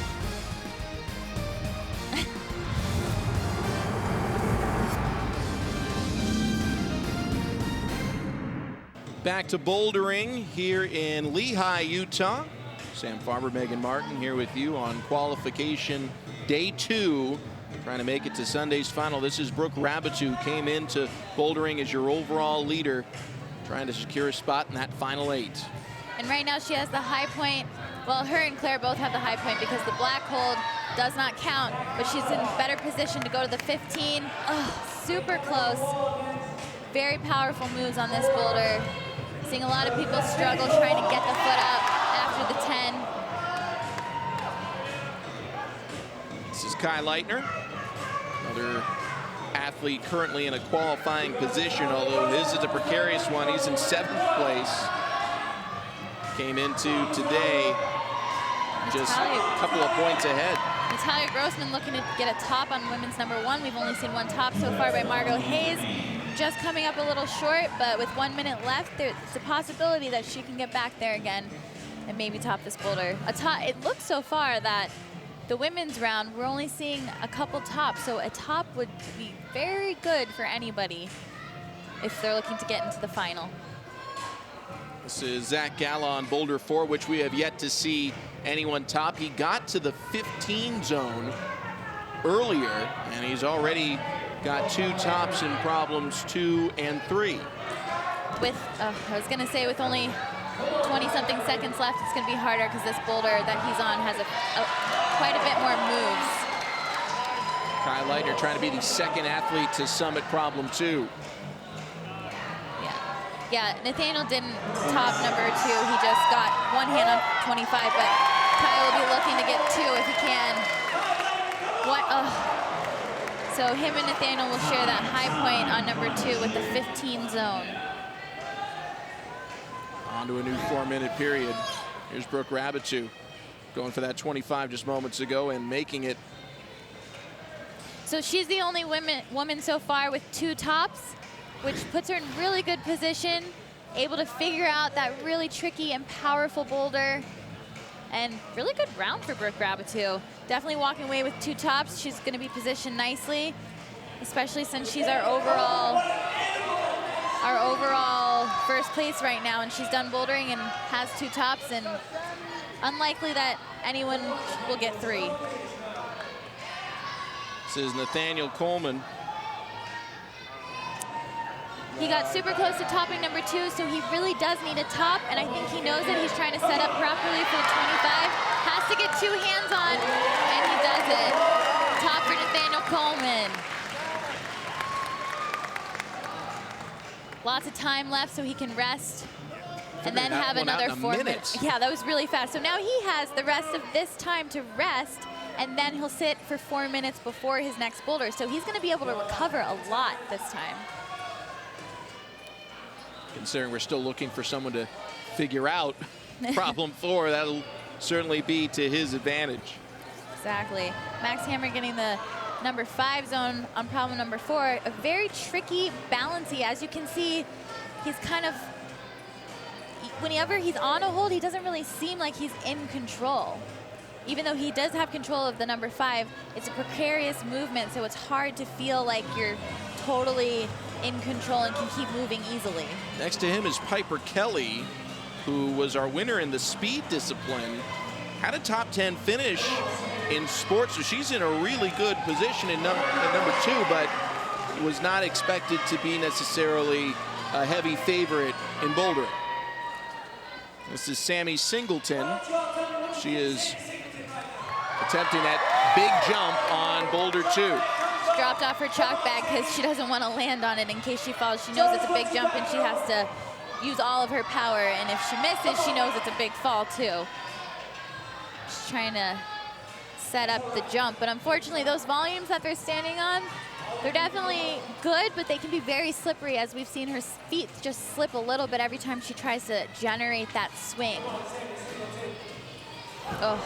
Back to bouldering here in Lehigh, Utah. Sam Farber, Megan Martin here with you on qualification day 2. Trying to make it to Sunday's final. This is Brooke Rabitu, who came into bouldering as your overall leader, trying to secure a spot in that final 8. And right now she has the high point. Well, her and Claire both have the high point because the black hold does not count, but she's in better position to go to the 15. Oh, super close. Very powerful moves on this boulder. Seeing a lot of people struggle trying to get the foot up after the 10. This is Kai Leitner, another athlete currently in a qualifying position, although his is a precarious one. He's in 7th place. Came into today just a couple of points ahead. Natalia Grossman looking to get a top on women's number 1. We've only seen 1 top so far by Margot Hayes. Just coming up a little short, but with 1 minute left, there's a possibility that she can get back there again and maybe top this boulder. It looks so far that the women's round, we're only seeing a couple tops, so a top would be very good for anybody if they're looking to get into the final. This is Zach Galla on Boulder 4, which we have yet to see anyone top. He got to the 15 zone earlier, and he's already got 2 tops in problems 2 and 3. With, I was gonna say with only 20-something seconds left, it's gonna be harder because this boulder that he's on has quite a bit more moves. Kai Leitner trying to be the 2nd athlete to summit problem 2. Yeah, Nathaniel didn't top number 2. He just got 1 hand on 25, but Kai will be looking to get 2 if he can. So him and Nathaniel will share that high point on number 2 with the 15 zone. On to a new 4-minute period. Here's Brooke Rabitu going for that 25 just moments ago and making it So she's the only woman so far with 2 tops, which puts her in really good position, able to figure out that really tricky and powerful boulder. And really good round for Brooke Grabatu. Definitely walking away with 2 tops. She's going to be positioned nicely, especially since she's our overall first place right now, and she's done bouldering and has 2 tops, and unlikely that anyone will get 3. This is Nathaniel Coleman. He got super close to topping number 2, so he really does need a top, and I think he knows it. He's trying to set up properly for the 25. Has to get 2 hands on, and he does it. Top for Nathaniel Coleman. Lots of time left so he can rest and then have another 4 minutes. Yeah, that was really fast. So now he has the rest of this time to rest, and then he'll sit for 4 minutes before his next boulder. So he's going to be able to recover a lot this time. Considering we're still looking for someone to figure out problem 4, that'll certainly be to his advantage. Exactly. Max Hammer getting the number 5 zone on problem number 4. A very tricky balancy. As you can see, he's kind of, whenever he's on a hold, he doesn't really seem like he's in control. Even though he does have control of the number 5, it's a precarious movement, so it's hard to feel like you're totally in control and can keep moving easily. Next to him is Piper Kelly, who was our winner in the speed discipline. Had a top 10 finish in sports, so she's in a really good position in number 2, but was not expected to be necessarily a heavy favorite in bouldering. This is Sammy Singleton. She is attempting that big jump on boulder 2. She dropped off her chalk bag because she doesn't want to land on it in case she falls. She knows it's a big jump and she has to use all of her power, and if she misses, she knows it's a big fall too. She's trying to set up the jump, but unfortunately those volumes that they're standing on, they're definitely good, but they can be very slippery, as we've seen her feet just slip a little bit every time she tries to generate that swing. Oh.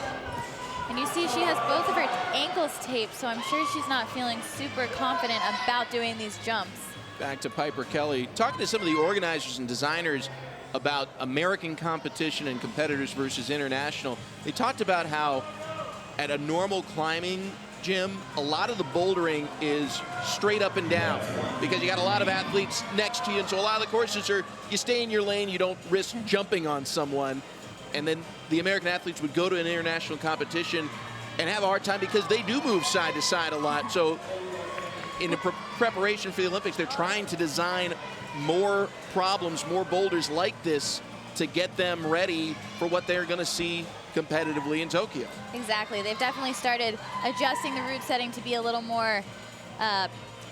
And you see she has both of her ankles taped, so I'm sure she's not feeling super confident about doing these jumps. Back to Piper Kelly. Talking to some of the organizers and designers about American competition and competitors versus international, they talked about how at a normal climbing gym, a lot of the bouldering is straight up and down because you got a lot of athletes next to you, and so a lot of the courses are, you stay in your lane, you don't risk jumping on someone. And then the American athletes would go to an international competition and have a hard time because they do move side to side a lot. So in the preparation for the Olympics, they're trying to design more problems, more boulders like this to get them ready for what they're going to see competitively in Tokyo. Exactly. They've definitely started adjusting the route setting to be a little more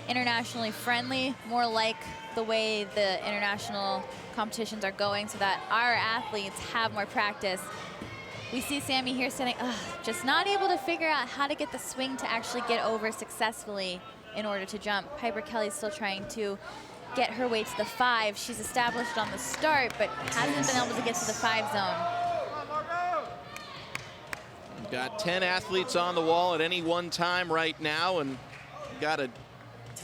internationally friendly, more like the way the international competitions are going, so that our athletes have more practice. We see Sammy here sitting, just not able to figure out how to get the swing to actually get over successfully in order to jump. Piper Kelly's still trying to get her way to the 5. She's established on the start, but hasn't been able to get to the 5 zone. We've got 10 athletes on the wall at any one time right now, and got at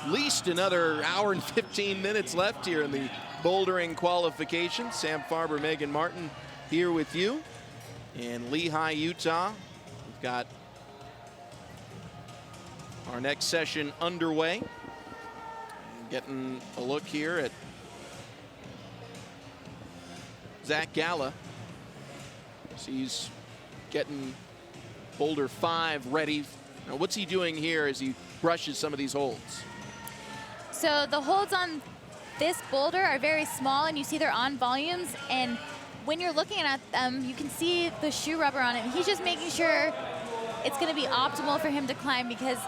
least another hour and 15 minutes left here in the bouldering qualification. Sam Farber, Megan Martin here with you in Lehi, Utah. We've got our next session underway. Getting a look here at Zach Galla. So he's getting boulder 5 ready. Now what's he doing here as he brushes some of these holds? So the holds on this boulder are very small, and you see they're on volumes, and when you're looking at them, you can see the shoe rubber on it. He's just making sure it's going to be optimal for him to climb, because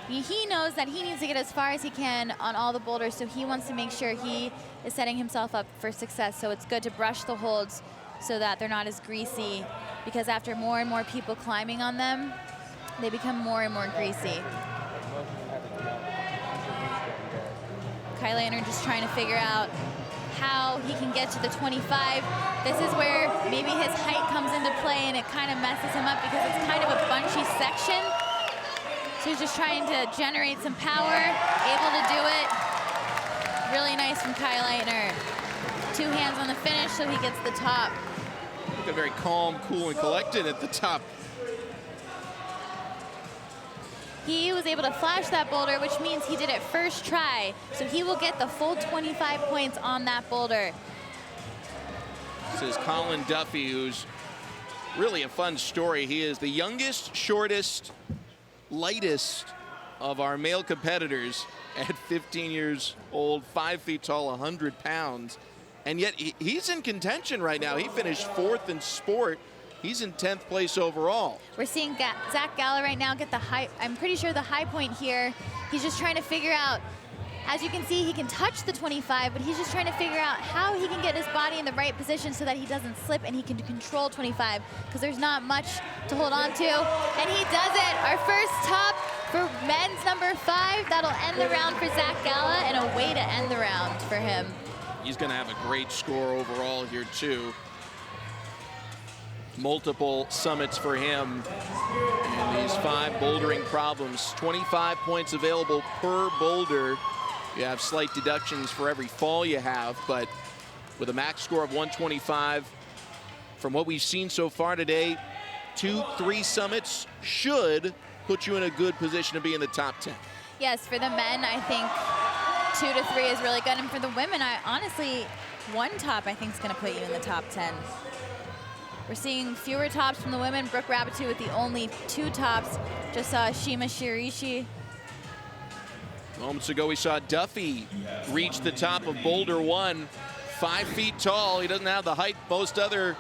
he knows that he needs to get as far as he can on all the boulders, so he wants to make sure he is setting himself up for success. So it's good to brush the holds so that they're not as greasy, because after more and more people climbing on them, they become more and more greasy. Kyle Leonard just trying to figure out how he can get to the 25. This is where maybe his height comes into play, and it kind of messes him up because it's kind of a bunchy section. So he's just trying to generate some power, able to do it. Really nice from Kyle Leitner. 2 hands on the finish, so he gets the top. Looking very calm, cool, and collected at the top. He was able to flash that boulder, which means he did it first try. So he will get the full 25 points on that boulder. This is Colin Duffy, who's really a fun story. He is the youngest, shortest, lightest of our male competitors at 15 years old, 5 feet tall, 100 pounds. And yet he's in contention right now. He finished 4th in sport. He's in 10th place overall. We're seeing Zach Galla right now get the high, I'm pretty sure the high point here. He's just trying to figure out, as you can see, he can touch the 25, but he's just trying to figure out how he can get his body in the right position so that he doesn't slip and he can control 25, because there's not much to hold on to. And he does it. Our first top for men's number 5. That'll end the round for Zach Galla, and a way to end the round for him. He's going to have a great score overall here, too. Multiple summits for him in these 5 bouldering problems. 25 points available per boulder. You have slight deductions for every fall you have, but with a max score of 125, from what we've seen so far today, 2-3 summits should put you in a good position to be in the top 10. Yes, for the men, I think 2 to 3 is really good. And for the women, honestly, 1 top I think is going to put you in the top 10. We're seeing fewer tops from the women. Brooke Rabatou with the only 2 tops. Just saw Shima Shirishi. Moments ago, we saw Duffy reach the top of Boulder 1, 5 feet tall. He doesn't have the height most other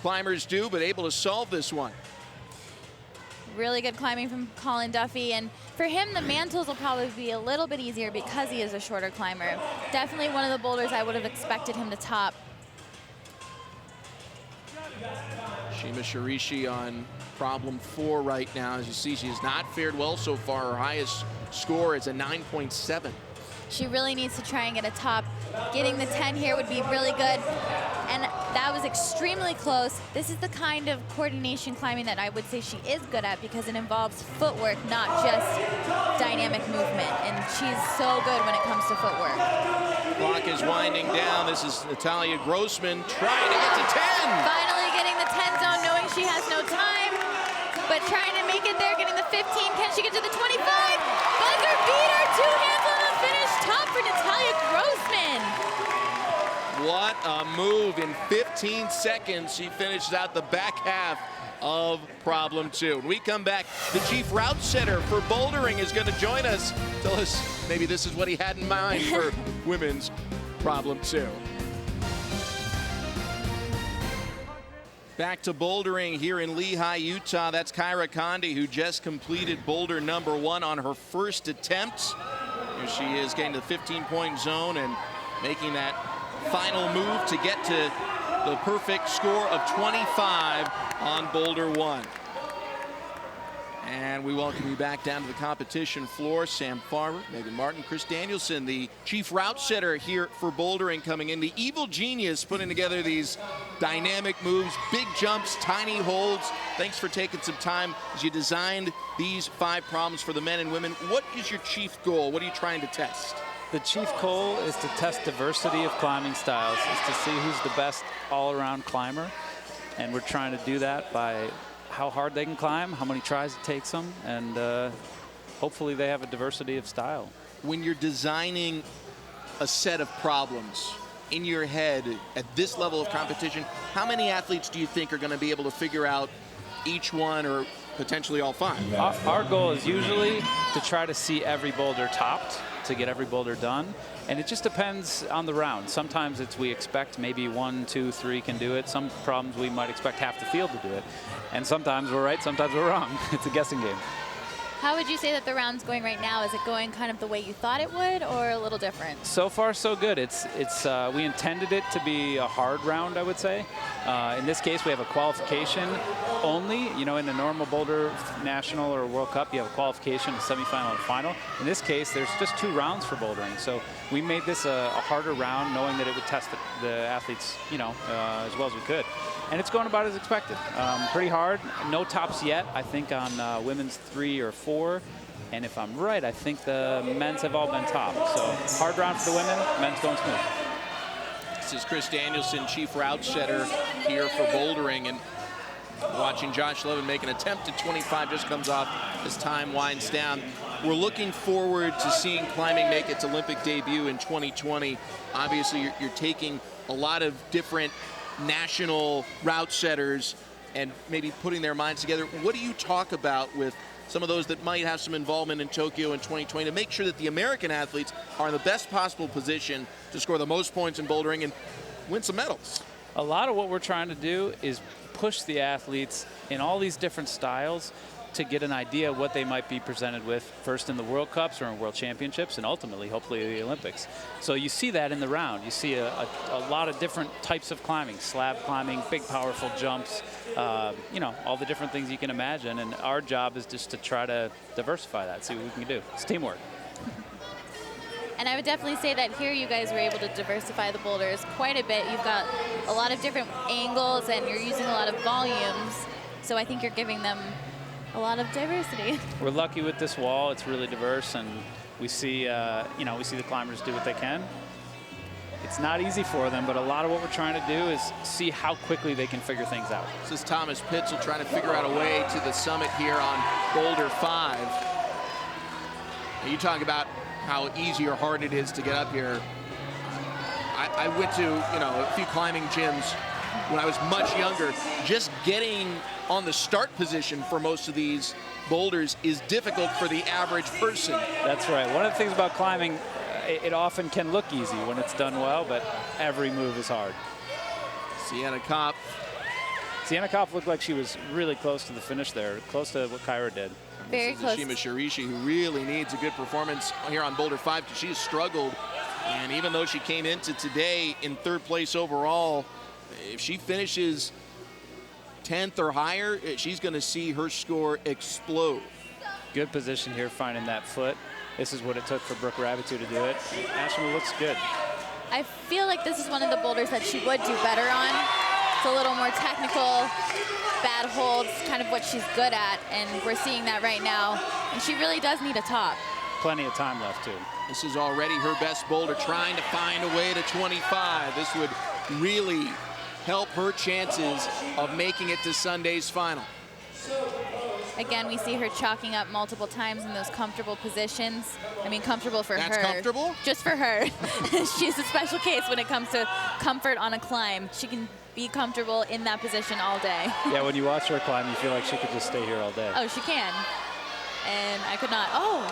climbers do, but able to solve this one. Really good climbing from Colin Duffy. And for him, the mantles will probably be a little bit easier because he is a shorter climber. Definitely one of the boulders I would have expected him to top. Shima Shirishi on problem 4 right now. As you see, she has not fared well so far. Her highest score is a 9.7. She really needs to try and get a top. Getting the 10 here would be really good. And that was extremely close. This is the kind of coordination climbing that I would say she is good at, because it involves footwork, not just dynamic movement. And she's so good when it comes to footwork. Clock is winding down. This is Natalia Grossman trying to get to 10. Finally getting the 10 zone, knowing she has no time, but trying to make it there, getting the 15. Can she get to the 25? Buzzer beater, 2 hands on the finish. Top for Natalia Grossman. What a move. In 15 seconds, she finishes out the back half of problem 2. When we come back, the chief route setter for bouldering is going to join us. Tell us maybe this is what he had in mind for women's problem 2. Back to bouldering here in Lehi, Utah. That's Kyra Condie, who just completed boulder number 1 on her first attempt. Here she is getting to the 15-point zone and making that final move to get to the perfect score of 25 on boulder 1. And we welcome you back down to the competition floor. Sam Farber, Megan Martin, Chris Danielson, the chief route setter here for bouldering, coming in. The evil genius putting together these dynamic moves, big jumps, tiny holds. Thanks for taking some time as you designed these 5 problems for the men and women. What is your chief goal? What are you trying to test? The chief goal is to test diversity of climbing styles, is to see who's the best all-around climber. And we're trying to do that by how hard they can climb, how many tries it takes them, and hopefully they have a diversity of style. When you're designing a set of problems in your head at this level of competition, how many athletes do you think are going to be able to figure out each one or potentially all 5? Our goal is usually to try to see every boulder topped, to get every boulder done. And it just depends on the round. Sometimes we expect maybe 1, 2, 3 can do it. Some problems we might expect half the field to do it. And sometimes we're right, sometimes we're wrong. It's a guessing game. How would you say that the round's going right now? Is it going kind of the way you thought it would, or a little different? So far, so good. We intended it to be a hard round, I would say. In this case, we have a qualification only. You know, in a normal Boulder National or World Cup, you have a qualification, a semifinal, and a final. In this case, there's just 2 rounds for bouldering. So we made this a harder round, knowing that it would test the athletes, you know, as well as we could. And it's going about as expected. Pretty hard. No tops yet, I think, on women's 3 or 4. And if I'm right, I think the men's have all been top. So hard round for the women, men's going smooth. This is Chris Danielson, chief route setter here for bouldering, and watching Josh Levin make an attempt at 25, just comes off as time winds down. We're looking forward to seeing climbing make its Olympic debut in 2020. Obviously, you're taking a lot of different national route setters and maybe putting their minds together. What do you talk about with some of those that might have some involvement in Tokyo in 2020 to make sure that the American athletes are in the best possible position to score the most points in bouldering and win some medals? A lot of what we're trying to do is push the athletes in all these different styles to get an idea of what they might be presented with first in the World Cups or in World Championships and ultimately, hopefully, the Olympics. So you see that in the round. You see a lot of different types of climbing, slab climbing, big, powerful jumps, you know, all the different things you can imagine. And our job is just to try to diversify that, see what we can do. It's teamwork. And I would definitely say that here you guys were able to diversify the boulders quite a bit. You've got a lot of different angles and you're using a lot of volumes. So I think you're giving them a lot of diversity. We're lucky with this wall. It's really diverse, and we see, you know, we see the climbers do what they can. It's not easy for them, but a lot of what we're trying to do is see how quickly they can figure things out. This is Thomas Pitzel trying to figure out a way to the summit here on Boulder 5. You talk about how easy or hard it is to get up here. I went to, you know, a few climbing gyms when I was much younger. Just getting on the start position for most of these boulders is difficult for the average person. That's right. One of the things about climbing, it often can look easy when it's done well, but every move is hard. Sienna Kopp. Sienna Kopp looked like she was really close to the finish there, close to what Kyra did. Very close. Ashima Shirishi, who really needs a good performance here on Boulder 5 because she has struggled. And even though she came into today in 3rd place overall, if she finishes 10th or higher, she's going to see her score explode. Good position here, finding that foot. This is what it took for Brooke Rabitou to do it. Ashima looks good. I feel like this is one of the boulders that she would do better on. It's a little more technical, bad holds, kind of what she's good at, and we're seeing that right now. And she really does need a top. Plenty of time left, too. This is already her best boulder, trying to find a way to 25. This would really help her chances of making it to Sunday's final. Again, we see her chalking up multiple times in those comfortable positions. I mean, comfortable for her. That's comfortable? Just for her. She's a special case when it comes to comfort on a climb. She can be comfortable in that position all day. Yeah, when you watch her climb, you feel like she could just stay here all day. Oh, she can. And I could not. Oh.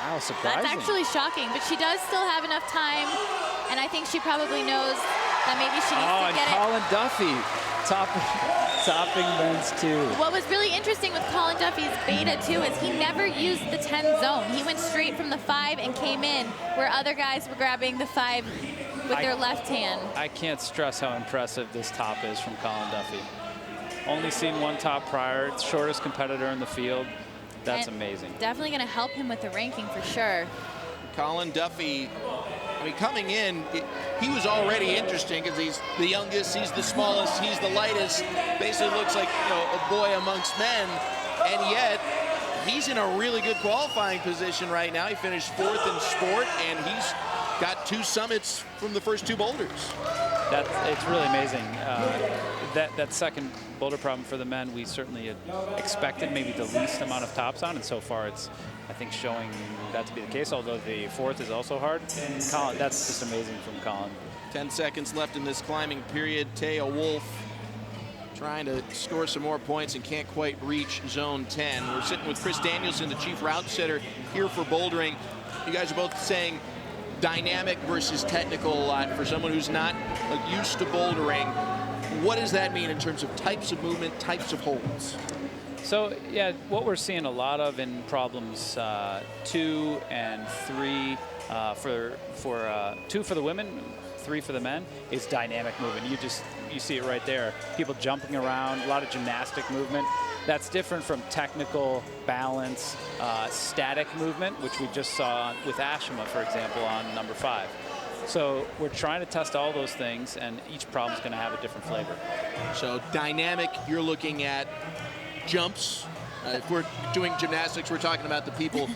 Wow, surprising. That's actually shocking, but she does still have enough time, and I think she probably knows that maybe she needs to get Colin Duffy, topping men's 2. What was really interesting with Colin Duffy's beta, too, is he never used the 10 zone. He went straight from the 5 and came in, where other guys were grabbing the 5 with their left hand. I can't stress how impressive this top is from Colin Duffy. Only seen one top prior. It's shortest competitor in the field. That's amazing. Definitely going to help him with the ranking for sure. Colin Duffy, I mean, coming in, he was already interesting because he's the youngest, he's the smallest, he's the lightest. Basically looks like, you know, a boy amongst men, and yet he's in a really good qualifying position right now. He finished 4th in sport, and he's got 2 summits from the first 2 boulders. It's really amazing. That second boulder problem for the men, we certainly had expected maybe the least amount of tops on, and so far it's, I think, showing that to be the case, although the 4th is also hard. Colin, that's just amazing from Colin. 10 seconds left in this climbing period. Taya Wolf trying to score some more points and can't quite reach zone 10. We're sitting with Chris Danielson, the chief route setter here for bouldering. You guys are both saying dynamic versus technical a lot for someone who's not used to bouldering. What does that mean in terms of types of movement, types of holds? So, yeah, what we're seeing a lot of in problems 2 and 3 for 2 for the women, 3 for the men, is dynamic movement. You see it right there. People jumping around, a lot of gymnastic movement. That's different from technical balance, static movement, which we just saw with Ashima, for example, on number 5. So we're trying to test all those things, and each problem is going to have a different flavor. So dynamic, you're looking at jumps, If we're doing gymnastics, we're talking about the people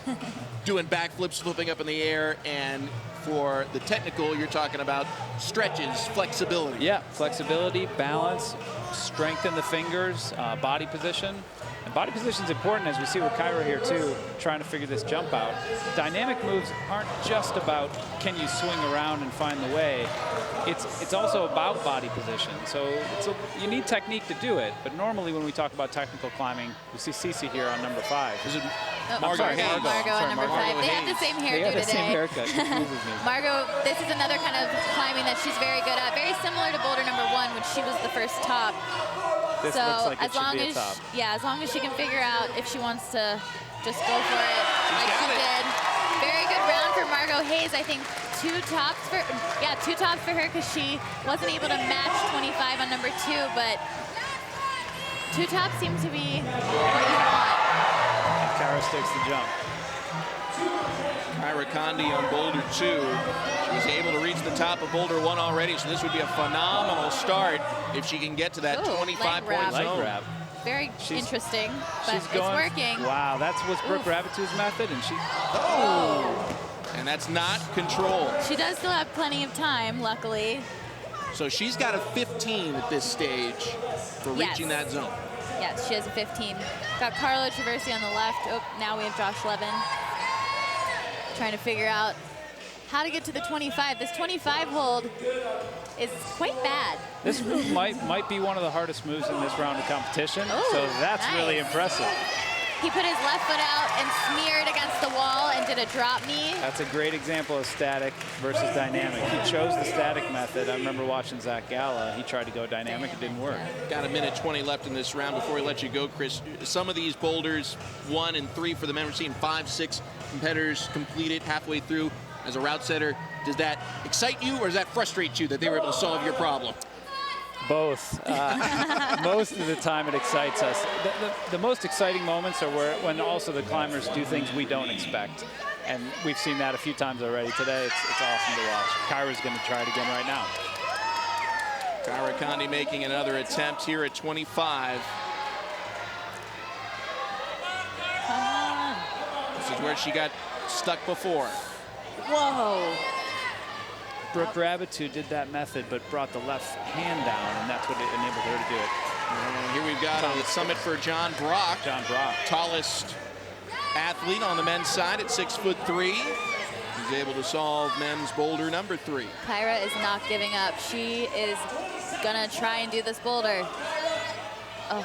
doing backflips, flipping up in the air, and for the technical, you're talking about stretches, flexibility. Yeah, flexibility, balance, strength in the fingers, body position. And body position is important, as we see with Kyra here too, trying to figure this jump out. Dynamic moves aren't just about can you swing around and find the way. It's also about body position. So you need technique to do it. But normally when we talk about technical climbing, we see Cece here on number 5. Is it Margot on number 5. They have the same hairdo today. They have the same haircut. Confuses me. Margot, this is another kind of climbing that she's very good at. Very similar to boulder number 1, which she was the first top. This so looks like as long as as long as she can figure out if she wants to just go for it like she did. Very good round for Margot Hayes. I think 2 tops for her because she wasn't able to match 25 on number 2, but 2 tops seem to be what you want. Kyra sticks the jump. Kyra Condie on boulder 2. She was able to reach the top of boulder 1 already, so this would be a phenomenal start if she can get to that 25-point zone. Grab. Very interesting, but she's going, it's working. Wow, that's what's Brooke Rabitu's method, and she... And that's not control. She does still have plenty of time, luckily. So she's got a 15 at this stage for reaching that zone. Yes, she has a 15. Got Carla Traversi on the left. Oh, now we have Josh Levin. Trying to figure out how to get to the 25. This 25 hold is quite bad. This move might be one of the hardest moves in this round of competition, so that's really impressive. He put his left foot out and smeared against the wall and did a drop knee. That's a great example of static versus dynamic. He chose the static method. I remember watching Zach Gala. He tried to go dynamic. It didn't work. Got a minute 20 left in this round. Before we let you go, Chris, some of these boulders, 1 and 3 for the men. We're seeing 5, 6 competitors complete it halfway through. As a route setter, does that excite you or does that frustrate you that they were able to solve your problem? Both. Most of the time it excites us. The most exciting moments are when also the climbers do things we don't expect. And we've seen that a few times already today. It's awesome to watch. Kyra's going to try it again right now. Kyra Condie making another attempt here at 25. Come on. This is where she got stuck before. Whoa. Brooke Rabitu did that method, but brought the left hand down, and that's what enabled her to do it. And here we've got a summit for John Brock. John Brock. Tallest athlete on the men's side at 6'3". He's able to solve men's boulder number 3. Kyra is not giving up. She is gonna try and do this boulder. Oh.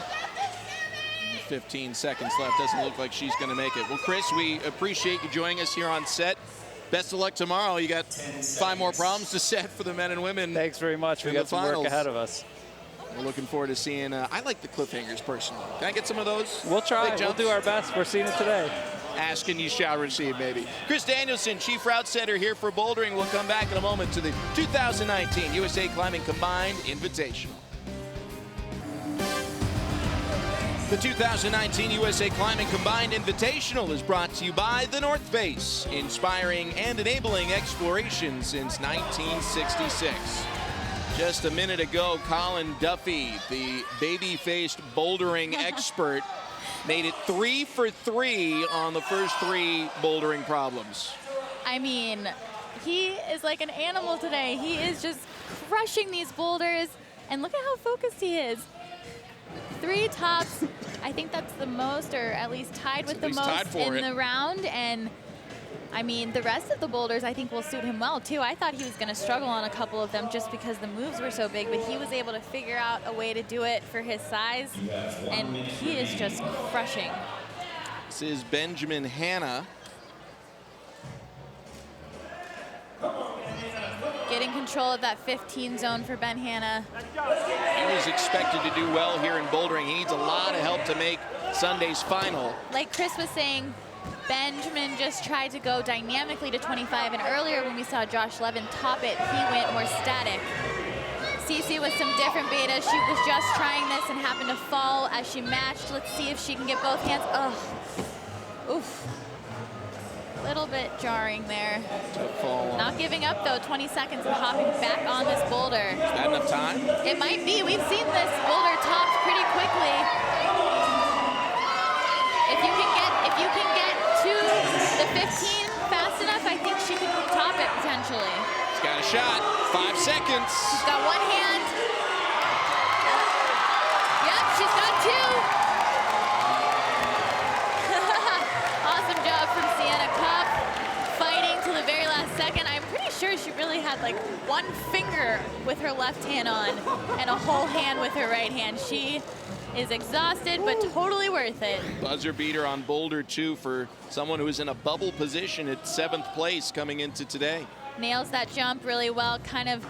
15 seconds left. Doesn't look like she's gonna make it. Well, Chris, we appreciate you joining us here on set. Best of luck tomorrow. You got 5 more problems to set for the men and women. Thanks very much. We got some work ahead of us. We're looking forward to seeing, I like the cliffhangers personally. Can I get some of those? We'll try. We'll do our best. We're seeing it today. Ask and you shall receive, maybe. Chris Danielson, Chief Route Setter here for Bouldering. We'll come back in a moment to the 2019 USA Climbing Combined Invitational. The 2019 USA Climbing Combined Invitational is brought to you by The North Face, inspiring and enabling exploration since 1966. Just a minute ago, Colin Duffy, the baby-faced bouldering expert, made it 3 for 3 on the first 3 bouldering problems. I mean, he is like an animal today. He is just crushing these boulders, and look at how focused he is. 3 tops. I think that's the most, or at least tied with the most in the round. And I mean, the rest of the boulders I think will suit him well too. I thought he was going to struggle on a couple of them just because the moves were so big, but he was able to figure out a way to do it for his size, and he is just crushing. This is Benjamin Hanna. Getting control of that 15 zone for Ben Hanna. He was expected to do well here in bouldering. He needs a lot of help to make Sunday's final. Like Chris was saying, Benjamin just tried to go dynamically to 25, and earlier when we saw Josh Levin top it, he went more static. Cece with some different beta. She was just trying this and happened to fall as she matched. Let's see if she can get both hands. Oh, oof. Little bit jarring there. Not giving up though, 20 seconds and hopping back on this boulder. Is that enough time? It might be. We've seen this boulder topped pretty quickly. shot. 5 seconds. She's got one hand. Yep, she's got two. Awesome job from Sienna Cup, fighting till the very last second. I'm pretty sure she really had like one finger with her left hand on and a whole hand with her right hand. She is exhausted, but totally worth it. Buzzer beater on boulder 2 for someone who is in a bubble position at 7th place coming into today. Nails that jump really well, kind of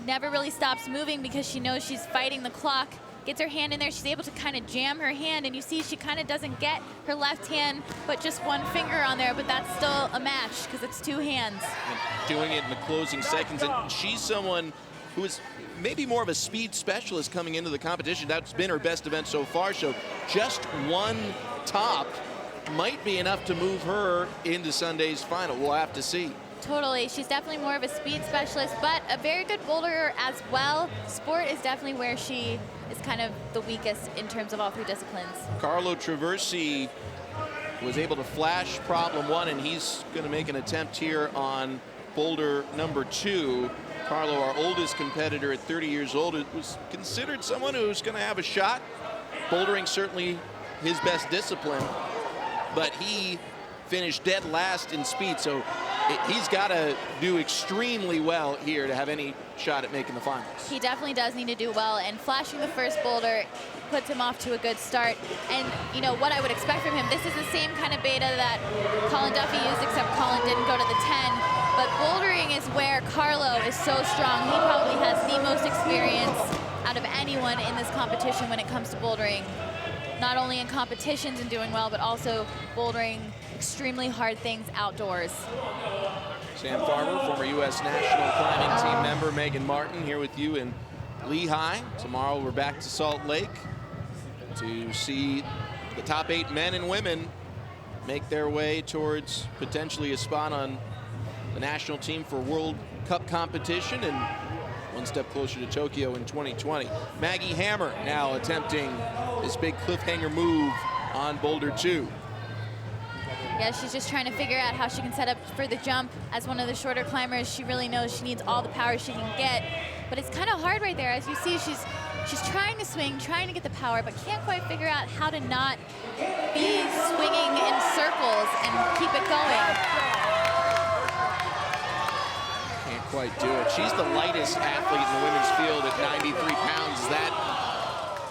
never really stops moving because she knows she's fighting the clock. Gets her hand in there, she's able to kind of jam her hand, and you see she kind of doesn't get her left hand, but just one finger on there, but that's still a match because it's two hands. And doing it in the closing seconds, and she's someone who is maybe more of a speed specialist coming into the competition. That's been her best event so far, so just one top might be enough to move her into Sunday's final. We'll have to see. Totally, she's definitely more of a speed specialist, but a very good boulderer as well. Sport is definitely where she is kind of the weakest in terms of all three disciplines. Carlo Traversi was able to flash problem 1, and he's going to make an attempt here on boulder number 2. Carlo, our oldest competitor at 30 years old, was considered someone who's going to have a shot. Bouldering certainly his best discipline, but he finished dead last in speed, so he's got to do extremely well here to have any shot at making the finals. He definitely does need to do well, and flashing the first boulder puts him off to a good start. And you know what I would expect from him, this is the same kind of beta that Colin Duffy used, except Colin didn't go to the 10. But bouldering is where Carlo is so strong. He probably has the most experience out of anyone in this competition when it comes to bouldering. Not only in competitions and doing well, but also bouldering extremely hard things outdoors. Sam Farmer, former U.S. national climbing team member, Megan Martin here with you in Lehigh. Tomorrow we're back to Salt Lake to see the top 8 men and women make their way towards potentially a spot on the national team for World Cup competition and one step closer to Tokyo in 2020. Maggie Hammer now attempting this big cliffhanger move on boulder 2. Yeah, she's just trying to figure out how she can set up for the jump. As one of the shorter climbers, she really knows she needs all the power she can get. But it's kind of hard right there. As you see, she's trying to swing, trying to get the power, but can't quite figure out how to not be swinging in circles and keep it going. Can't quite do it. She's the lightest athlete in the women's field at 93 pounds. Is that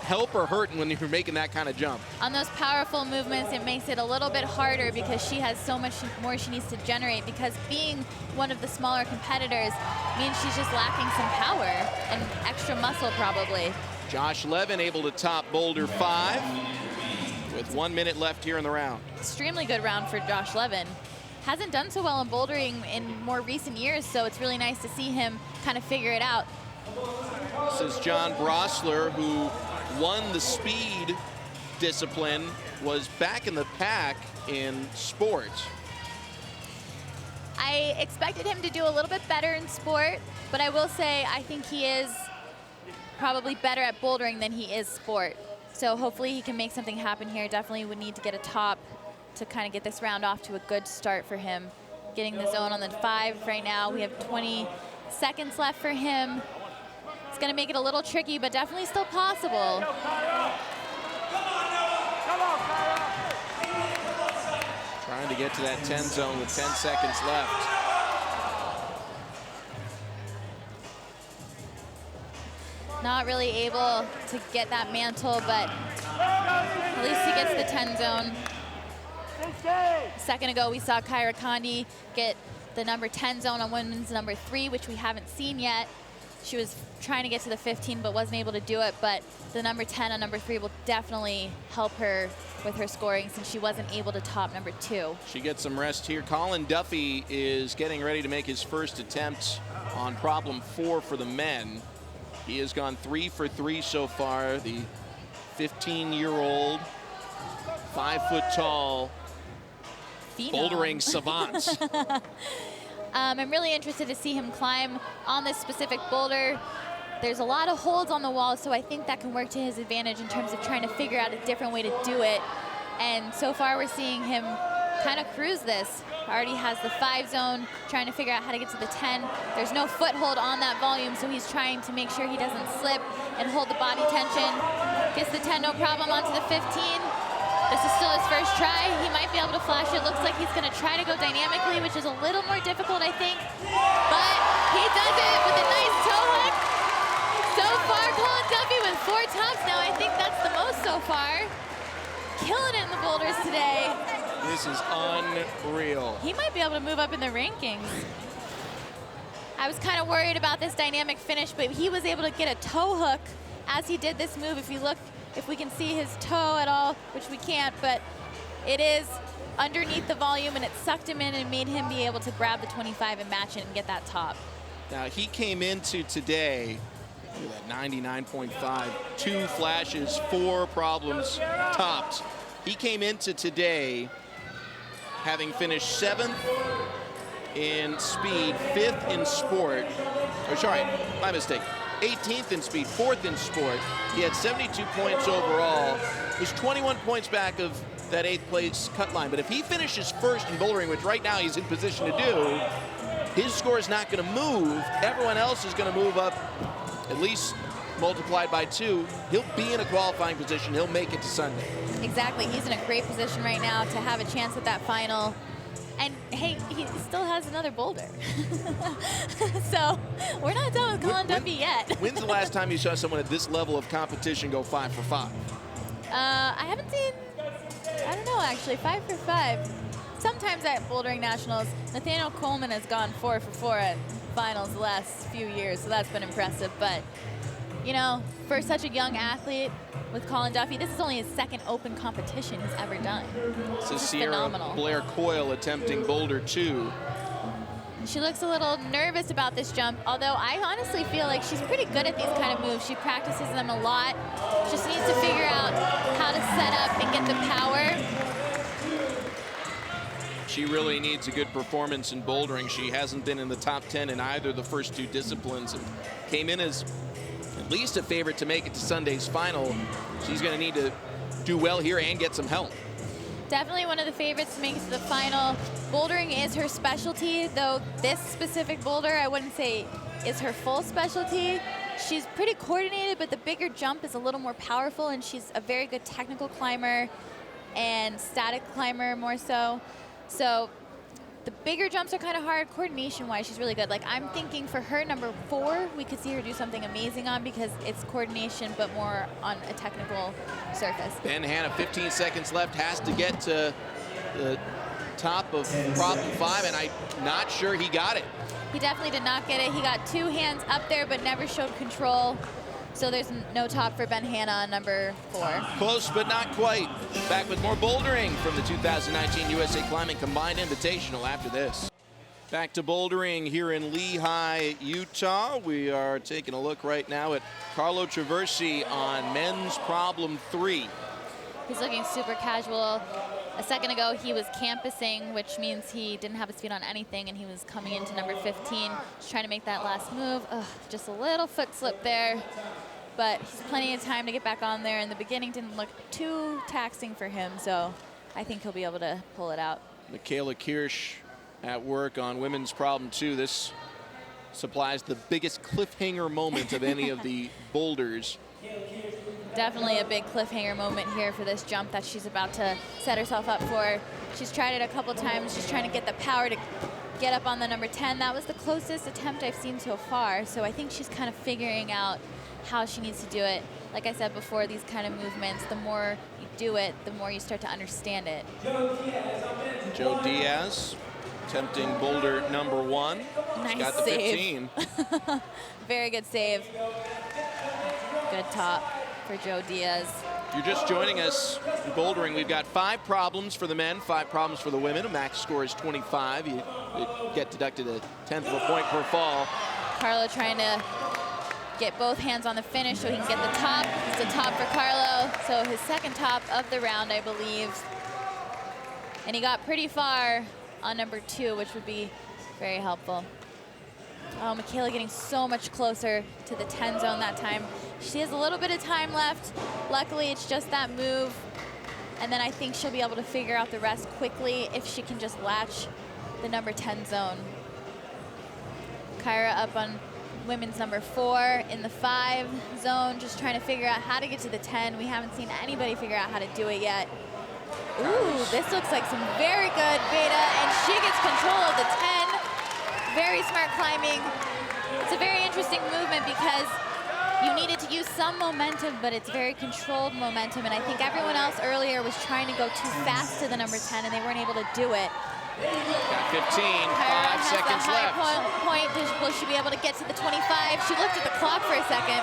help or hurt when you're making that kind of jump? On those powerful movements, it makes it a little bit harder because she has so much more she needs to generate, because being one of the smaller competitors means she's just lacking some power and extra muscle probably. Josh Levin able to top boulder 5 with 1 minute left here in the round. Extremely good round for Josh Levin. Hasn't done so well in bouldering in more recent years, so it's really nice to see him kind of figure it out. This is John Brosler, who won the speed discipline, was back in the pack in sport. I expected him to do a little bit better in sport, but I will say I think he is probably better at bouldering than he is sport. So hopefully he can make something happen here. Definitely would need to get a top to kind of get this round off to a good start for him. Getting the zone on the 5 right now. We have 20 seconds left for him. It's going to make it a little tricky, but definitely still possible. Trying to get to that 10 zone with 10 seconds left. Not really able to get that mantle, but at least he gets the 10 zone. A second ago, we saw Kyra Condie get the number 10 zone on women's number 3, which we haven't seen yet. She was trying to get to the 15, but wasn't able to do it. But the number 10 on number 3 will definitely help her with her scoring, since she wasn't able to top number 2. She gets some rest here. Colin Duffy is getting ready to make his first attempt on problem 4 for the men. He has gone 3 for 3 so far. The 15-year-old, 5-foot-tall bouldering savant. I'm really interested to see him climb on this specific boulder. There's a lot of holds on the wall, so I think that can work to his advantage in terms of trying to figure out a different way to do it. And so far we're seeing him kind of cruise this. Already has the 5 zone, trying to figure out how to get to the 10. There's no foothold on that volume, so he's trying to make sure he doesn't slip and hold the body tension. Gets the 10, no problem, onto the 15. This is still his first try. He might be able to flash it. Looks like he's gonna try to go dynamically, which is a little more difficult, I think. But he does it with a nice toe hook. So far, Colin Duffy with 4 tops. Now I think that's the most so far. Killing it in the boulders today. This is unreal. He might be able to move up in the rankings. I was kind of worried about this dynamic finish, but he was able to get a toe hook as he did this move. If you look, if we can see his toe at all, which we can't, but it is underneath the volume, and it sucked him in and made him be able to grab the 25 and match it and get that top. Now, he came into today, look at that, 99.5, 2 flashes, 4 problems, tops. He came into today having finished 7th in speed, 5th in sport. Oh, sorry, my mistake. 18th in speed, 4th in sport. He had 72 points overall. Was 21 points back of that 8th place cut line. But if he finishes first in bouldering, which right now he's in position to do, his score is not going to move. Everyone else is going to move up at least multiplied by 2. He'll be in a qualifying position. He'll make it to Sunday. Exactly. He's in a great position right now to have a chance at that final. And hey, he still has another boulder. So we're not done with Colin Duffy yet. When's the last time you saw someone at this level of competition go 5 for 5? I haven't seen, I don't know actually, 5 for 5. Sometimes at Bouldering Nationals, Nathaniel Coleman has gone 4 for 4 at finals the last few years, so that's been impressive. But, you know, for such a young athlete with Colin Duffy, this is only his 2nd open competition he's ever done. This is phenomenal. Blair Coyle attempting boulder 2. She looks a little nervous about this jump, although I honestly feel like she's pretty good at these kind of moves. She practices them a lot. Just needs to figure out how to set up and get the power. She really needs a good performance in bouldering. She hasn't been in the top 10 in either of the first 2 disciplines and came in as at least a favorite to make it to Sunday's final. She's going to need to do well here and get some help. Definitely one of the favorites to make it to the final. Bouldering is her specialty, though this specific boulder I wouldn't say is her full specialty. She's pretty coordinated, but the bigger jump is a little more powerful, and she's a very good technical climber and static climber more so. So the bigger jumps are kind of hard. Coordination-wise, she's really good. Like, I'm thinking for her number 4, we could see her do something amazing on, because it's coordination, but more on a technical surface. Ben Hanna, 15 seconds left, has to get to the top of problem 5, and I'm not sure he got it. He definitely did not get it. He got 2 hands up there, but never showed control. So there's no top for Ben Hanna on number 4. Close, but not quite. Back with more bouldering from the 2019 USA Climbing Combined Invitational after this. Back to bouldering here in Lehi, Utah. We are taking a look right now at Carlo Traversi on men's problem 3. He's looking super casual. A second ago, he was campusing, which means he didn't have his feet on anything, and he was coming into number 15, just trying to make that last move. Ugh, just a little foot slip there, but he's plenty of time to get back on there. In the beginning, didn't look too taxing for him, so I think he'll be able to pull it out. Michaela Kirsch at work on women's problem 2. This supplies the biggest cliffhanger moment of any of the boulders. Definitely a big cliffhanger moment here for this jump that she's about to set herself up for. She's tried it a couple times, just trying to get the power to get up on the number 10. That was the closest attempt I've seen so far, so I think she's kind of figuring out how she needs to do it. Like I said before, these kind of movements, the more you do it, the more you start to understand it. Joe Diaz attempting boulder number 1. Nice She's got the save. 15. Very good save. Good top for Joe Diaz. If you're just joining us in bouldering, we've got 5 problems for the men, 5 problems for the women. A max score is 25. You get deducted a 1/10 of a point per fall. Carlo trying to get both hands on the finish so he can get the top. It's a top for Carlo, so his 2nd top of the round, I believe. And he got pretty far on number 2, which would be very helpful. Oh, Michaela getting so much closer to the 10 zone that time. She has a little bit of time left. Luckily, it's just that move. And then I think she'll be able to figure out the rest quickly if she can just latch the number 10 zone. Kyra up on women's number 4 in the 5 zone, just trying to figure out how to get to the 10. We haven't seen anybody figure out how to do it yet. Ooh, this looks like some very good beta, and she gets control of the 10. Very smart climbing. It's a very interesting movement because you needed to use some momentum, but it's very controlled momentum, and I think everyone else earlier was trying to go too fast to the number 10, and they weren't able to do it. Got 15, Kyra 5 seconds left. Point. Will she be able to get to the 25? She looked at the clock for a second.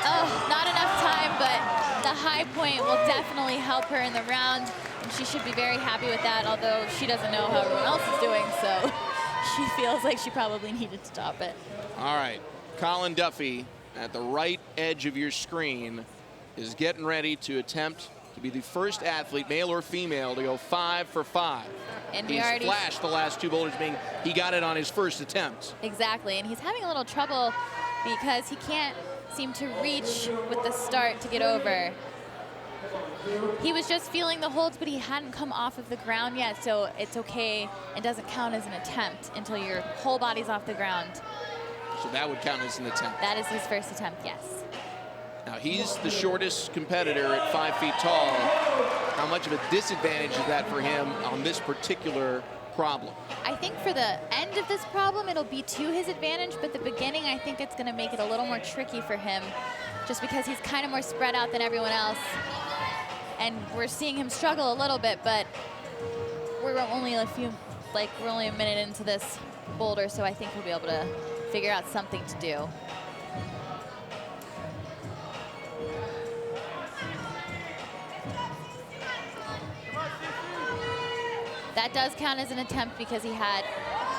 Oh, not enough time, but the high point will definitely help her in the round, and she should be very happy with that, although she doesn't know how everyone else is doing, so she feels like she probably needed to top it. All right, Colin Duffy at the right edge of your screen is getting ready to attempt to be the first athlete, male or female, to go 5 for 5. And he's flashed the last 2 boulders, being he got it on his first attempt. Exactly, and he's having a little trouble because he can't seem to reach with the start to get over. He was just feeling the holds, but he hadn't come off of the ground yet, so it's okay. It doesn't count as an attempt until your whole body's off the ground. So that would count as an attempt. That is his first attempt, yes. Now, he's the shortest competitor at 5 feet tall. How much of a disadvantage is that for him on this particular problem? I think for the end of this problem, it'll be to his advantage, but the beginning, I think it's going to make it a little more tricky for him, just because he's kind of more spread out than everyone else. And we're seeing him struggle a little bit, but we're only a minute into this boulder, so I think he'll be able to figure out something to do. That does count as an attempt because he had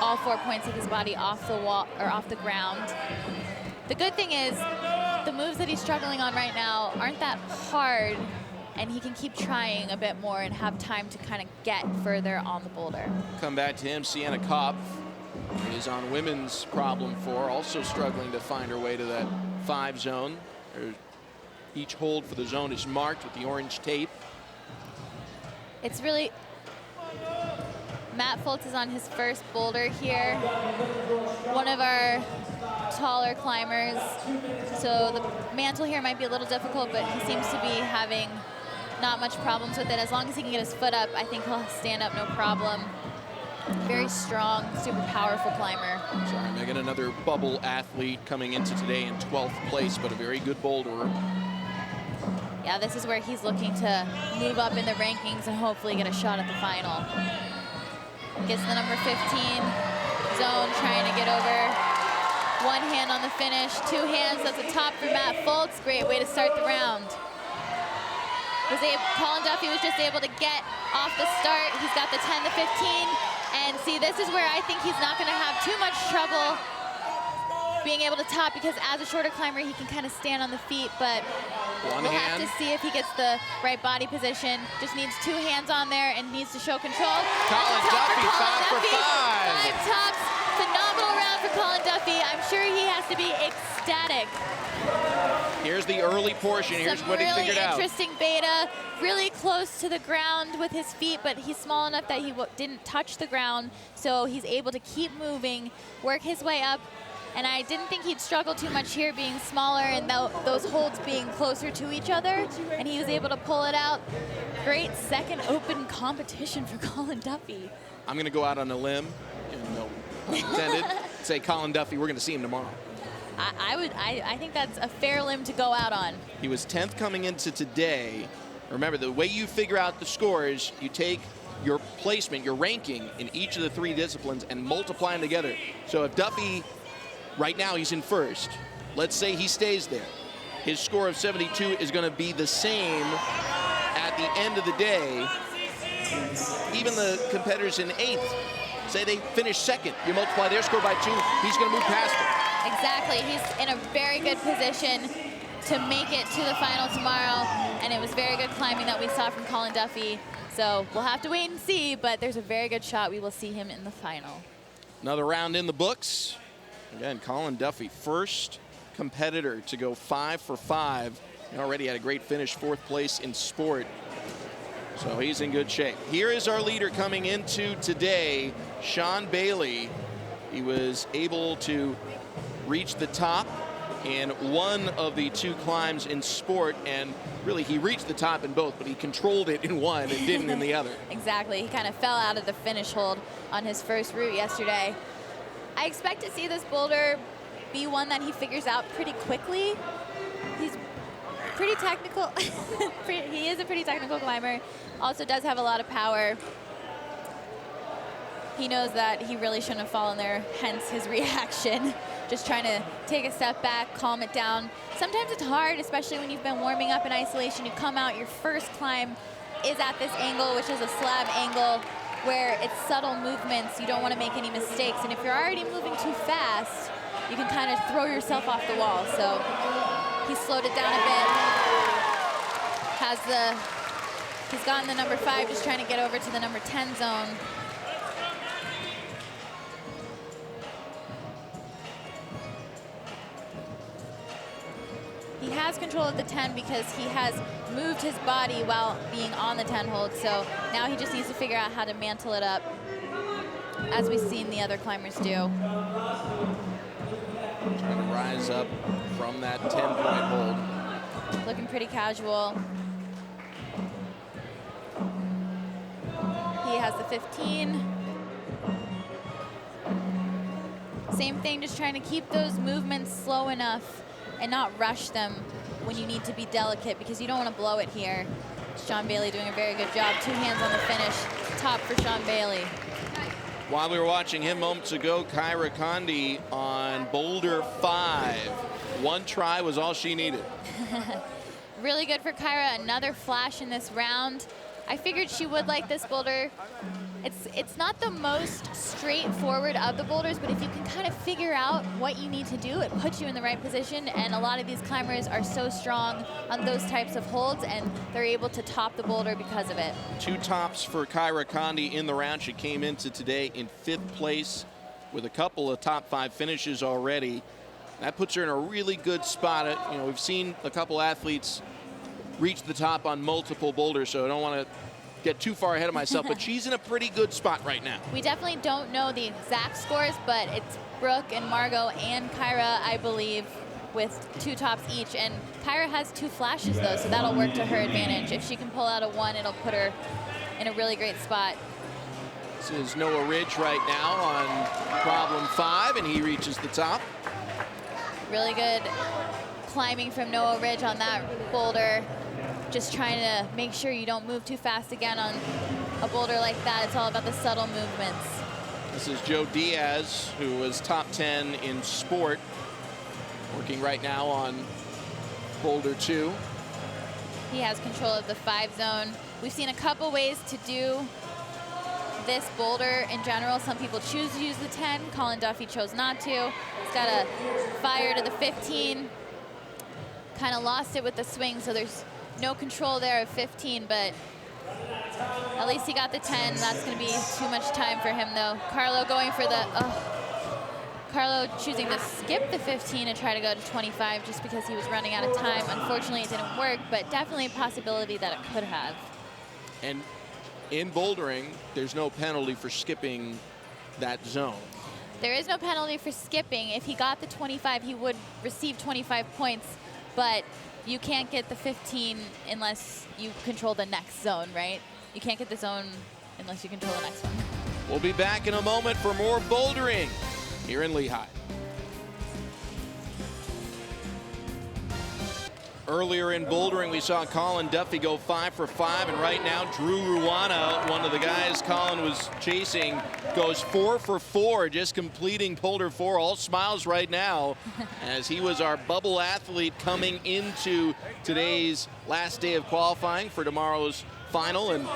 all 4 points of his body off the wall or off the ground. The good thing is the moves that he's struggling on right now aren't that hard, and he can keep trying a bit more and have time to kind of get further on the boulder. Come back to him. Sienna Kopp is on women's problem 4, also struggling to find her way to that 5 zone. Each hold for the zone is marked with the orange tape. It's really, Matt Foltz is on his first boulder here. One of our taller climbers. So the mantle here might be a little difficult, but he seems to be having not much problems with it. As long as he can get his foot up, I think he'll stand up no problem. Very strong, super powerful climber. Sorry, Megan, another bubble athlete coming into today in 12th place, but a very good boulderer. Yeah, this is where he's looking to move up in the rankings and hopefully get a shot at the final. Gets the number 15 zone, trying to get over. One hand on the finish, 2 hands at the top for Matt Foltz. Great way to start the round. Colin Duffy was just able to get off the start. He's got the 10 to 15. And see, this is where I think he's not going to have too much trouble being able to top, because as a shorter climber, he can kind of stand on the feet, but we'll have to see if he gets the right body position. Just needs 2 hands on there and needs to show control. Colin Duffy, 5 for 5. 5 tops. Phenomenal round for Colin Duffy. I'm sure he has to be ecstatic. Here's the early portion. Here's what he figured out. Really interesting beta, really close to the ground with his feet, but he's small enough that he didn't touch the ground, so he's able to keep moving, work his way up. And I didn't think he'd struggle too much here, being smaller and those holds being closer to each other, and he was able to pull it out. Great second open competition for Colin Duffy. I'm going to go out on a limb, and no pun intended, say Colin Duffy, we're going to see him tomorrow. I think that's a fair limb to go out on. He was 10th coming into today. Remember, the way you figure out the scores, you take your placement, your ranking in each of the 3 disciplines and multiply them together. So if Duffy, right now he's in first, let's say he stays there, his score of 72 is going to be the same at the end of the day. Even the competitors in 8th, say they finish 2nd, you multiply their score by 2, he's going to move past them. Exactly, he's in a very good position to make it to the final tomorrow, and it was very good climbing that we saw from Colin Duffy. So we'll have to wait and see, but there's a very good shot we will see him in the final. Another round in the books. Again, Colin Duffy, first competitor to go 5 for 5. He already had a great finish, 4th place in sport. So he's in good shape. Here is our leader coming into today, Sean Bailey. He was able to reach the top in one of the two climbs in sport, and really he reached the top in both, but he controlled it in one and didn't in the other. Exactly. He kind of fell out of the finish hold on his first route yesterday. I expect to see this boulder be one that he figures out pretty quickly. He's pretty technical. He is a pretty technical climber. Also does have a lot of power. He knows that he really shouldn't have fallen there, hence his reaction. Just trying to take a step back, calm it down. Sometimes it's hard, especially when you've been warming up in isolation. You come out, your first climb is at this angle, which is a slab angle, where it's subtle movements. You don't want to make any mistakes. And if you're already moving too fast, you can kind of throw yourself off the wall. So he slowed it down a bit. He's gotten the number 5, just trying to get over to the number 10 zone. He has control of the 10 because he has moved his body while being on the 10 hold. So now he just needs to figure out how to mantle it up, as we've seen the other climbers do. Trying to rise up from that 10-point hold. Looking pretty casual. He has the 15. Same thing, just trying to keep those movements slow enough and not rush them when you need to be delicate, because you don't want to blow it here. Sean Bailey doing a very good job. 2 hands on the finish. Top for Sean Bailey. While we were watching him moments ago, Kyra Condie on boulder 5. 1 try was all she needed. Really good for Kyra. Another flash in this round. I figured she would like this boulder. It's not the most straightforward of the boulders, but if you can kind of figure out what you need to do, it puts you in the right position. And a lot of these climbers are so strong on those types of holds, and they're able to top the boulder because of it. 2 tops for Kyra Condie in the round. She came into today in 5th place with a couple of top 5 finishes already. That puts her in a really good spot. You know, we've seen a couple athletes reach the top on multiple boulders, so I don't want to get too far ahead of myself, but she's in a pretty good spot right now. We definitely don't know the exact scores, but it's Brooke and Margot and Kyra, I believe, with 2 tops each. And Kyra has 2 flashes, though, so that'll work to her advantage. If she can pull out a 1, it'll put her in a really great spot. This is Noah Ridge right now on problem 5, and he reaches the top. Really good climbing from Noah Ridge on that boulder. Just trying to make sure you don't move too fast again on a boulder like that. It's all about the subtle movements. This is Joe Diaz, who was top 10 in sport, working right now on boulder 2. He has control of the 5 zone. We've seen a couple ways to do this boulder in general. Some people choose to use the 10. Colin Duffy chose not to. He's got a fire to the 15. Kind of lost it with the swing, so there's no control there of 15, but at least he got the 10. That's going to be too much time for him, though. Carlo going for the... Carlo choosing to skip the 15 and try to go to 25 just because he was running out of time. Unfortunately, it didn't work, but definitely a possibility that it could have. And in bouldering, there's no penalty for skipping that zone. There is no penalty for skipping. If he got the 25, he would receive 25 points, but you can't get the 15 unless you control the next zone, right? You can't get the zone unless you control the next one. We'll be back in a moment for more bouldering here in Lehigh. Earlier in bouldering, we saw Colin Duffy go 5 for 5, and right now Drew Ruana, one of the guys Colin was chasing, goes 4 for 4, just completing boulder 4. All smiles right now, as he was our bubble athlete coming into today's last day of qualifying for tomorrow's final. And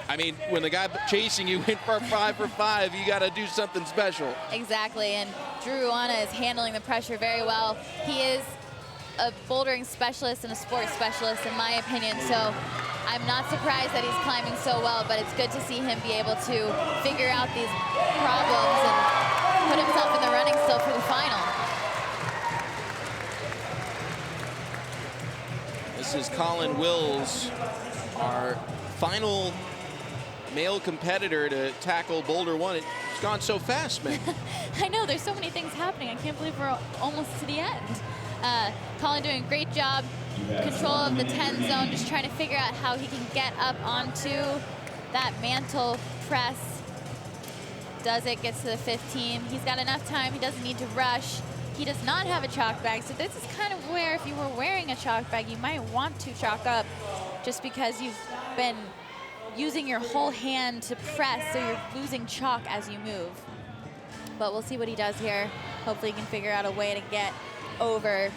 I mean, when the guy chasing you went for 5 for 5, you got to do something special. Exactly, and Drew Ruana is handling the pressure very well. He is a bouldering specialist and a sports specialist, in my opinion, so I'm not surprised that he's climbing so well, but it's good to see him be able to figure out these problems and put himself in the running still for the final. This is Colin Wills, our final male competitor to tackle Boulder 1. It's gone so fast, man. I know, there's so many things happening. I can't believe we're almost to the end. Colin doing a great job, control of the 10 zone, just trying to figure out how he can get up onto that mantle press. Does it, gets to the 15. He's got enough time, he doesn't need to rush. He does not have a chalk bag, so this is kind of where if you were wearing a chalk bag, you might want to chalk up just because you've been using your whole hand to press, so you're losing chalk as you move. But we'll see what he does here. Hopefully he can figure out a way to get over.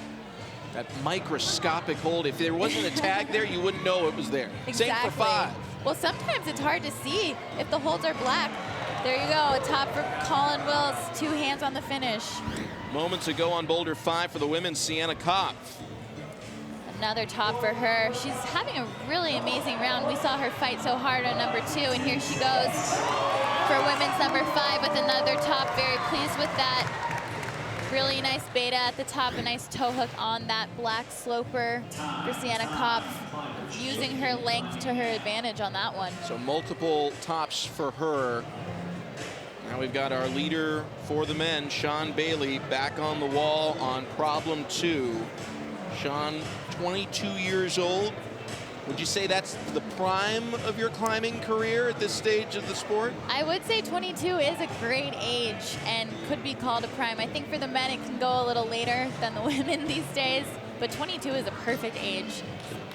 That microscopic hold, if there wasn't a tag there, you wouldn't know it was there. Exactly. Same for 5. Well, sometimes it's hard to see if the holds are black. There you go, a top for Colin Wills, 2 hands on the finish. Moments ago on Boulder 5 for the women, Sienna Kopf. Another top for her. She's having a really amazing round. We saw her fight so hard on number 2, and here she goes for women's number 5 with another top. Very pleased with that. Really nice beta at the top, a nice toe hook on that black sloper for Sienna Kopf, using her length to her advantage on that one. So multiple tops for her. Now we've got our leader for the men, Sean Bailey, back on the wall on problem 2. Sean, 22 years old. Would you say that's the prime of your climbing career at this stage of the sport? I would say 22 is a great age and could be called a prime. I think for the men it can go a little later than the women these days, but 22 is a perfect age.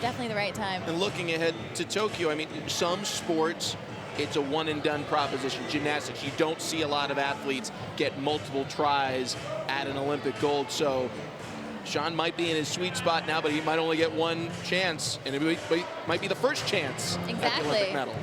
Definitely the right time. And looking ahead to Tokyo, I mean, some sports, it's a one and done proposition. Gymnastics, you don't see a lot of athletes get multiple tries at an Olympic gold. So Sean might be in his sweet spot now, but he might only get one chance, and it might be the first chance at the Olympic medal.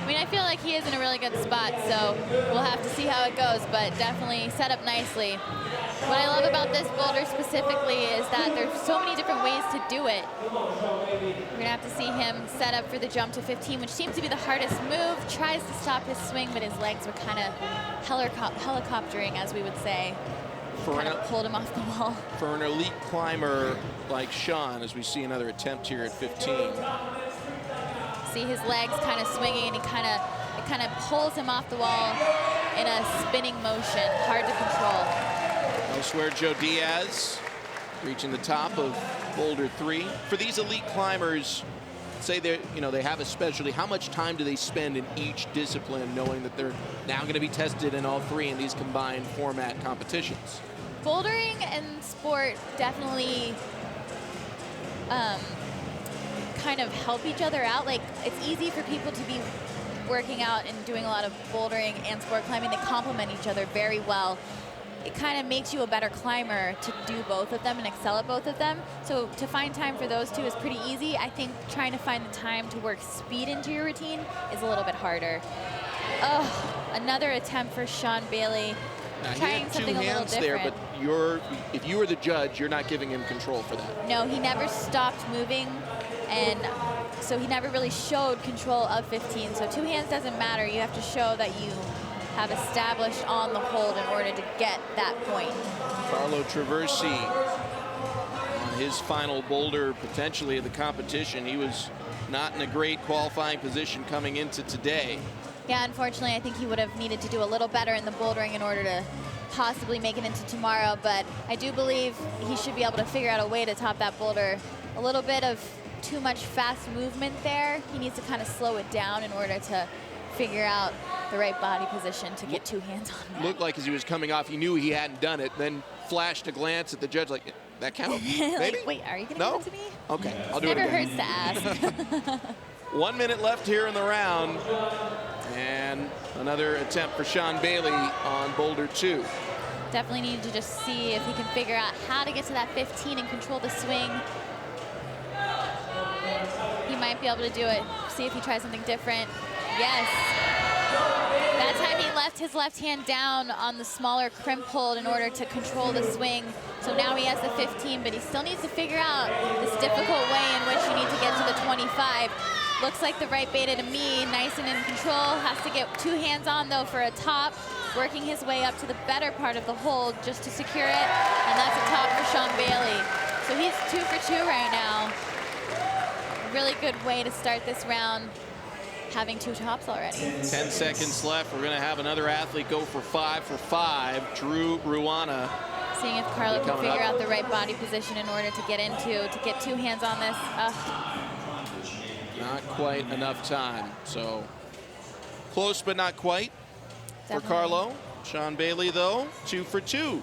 I mean, I feel like he is in a really good spot, so we'll have to see how it goes, but definitely set up nicely. What I love about this boulder specifically is that there's so many different ways to do it. We're gonna have to see him set up for the jump to 15, which seems to be the hardest move. Tries to stop his swing, but his legs were kind of helicoptering, as we would say. Kind of pulled him off the wall. For an elite climber like Sean, as we see another attempt here at 15. See his legs kind of swinging, and it kind of pulls him off the wall in a spinning motion. Hard to control. Elsewhere, Joe Diaz reaching the top of Boulder 3. For these elite climbers, say they have a specialty, how much time do they spend in each discipline, knowing that they're now going to be tested in all 3 in these combined format competitions? Bouldering and sport definitely kind of help each other out. Like, it's easy for people to be working out and doing a lot of bouldering and sport climbing. They complement each other very well. It kind of makes you a better climber to do both of them and excel at both of them. So to find time for those 2 is pretty easy. I think trying to find the time to work speed into your routine is a little bit harder. Oh, another attempt for Sean Bailey. Now, trying something a little different. There, but if you were the judge, you're not giving him control for that. No, he never stopped moving, and so he never really showed control of 15. So 2 hands doesn't matter. You have to show that you have established on the hold in order to get that point. Carlo Traversi on his final boulder potentially of the competition. He was not in a great qualifying position coming into today. Yeah, unfortunately, I think he would have needed to do a little better in the bouldering in order to possibly make it into tomorrow, but I do believe he should be able to figure out a way to top that boulder. A little bit of too much fast movement there. He needs to kind of slow it down in order to figure out the right body position to get 2 hands on that. Looked like as he was coming off, he knew he hadn't done it, then flashed a glance at the judge like, that count? Maybe? Like, wait, are you going to give it to me? Okay, I'll do it Never again. hurts to ask. 1 minute left here in the round. And another attempt for Sean Bailey on Boulder 2. Definitely need to just see if he can figure out how to get to that 15 and control the swing. He might be able to do it. See if he tries something different. Yes. That time he left his left hand down on the smaller crimp hold in order to control the swing. So now he has the 15, but he still needs to figure out this difficult way in which you need to get to the 25. Looks like the right beta to me, nice and in control. Has to get 2 hands on though for a top, working his way up to the better part of the hold just to secure it. And that's a top for Sean Bailey. So he's 2 for 2 right now. Really good way to start this round. having 2 tops already. 10 seconds left. We're going to have another athlete go for 5 for 5. Drew Ruana. Seeing if Carla can figure out the right body position in order to get 2 hands on this. Not quite enough time. So close, but not quite for Carlo. Sean Bailey, though, 2 for 2.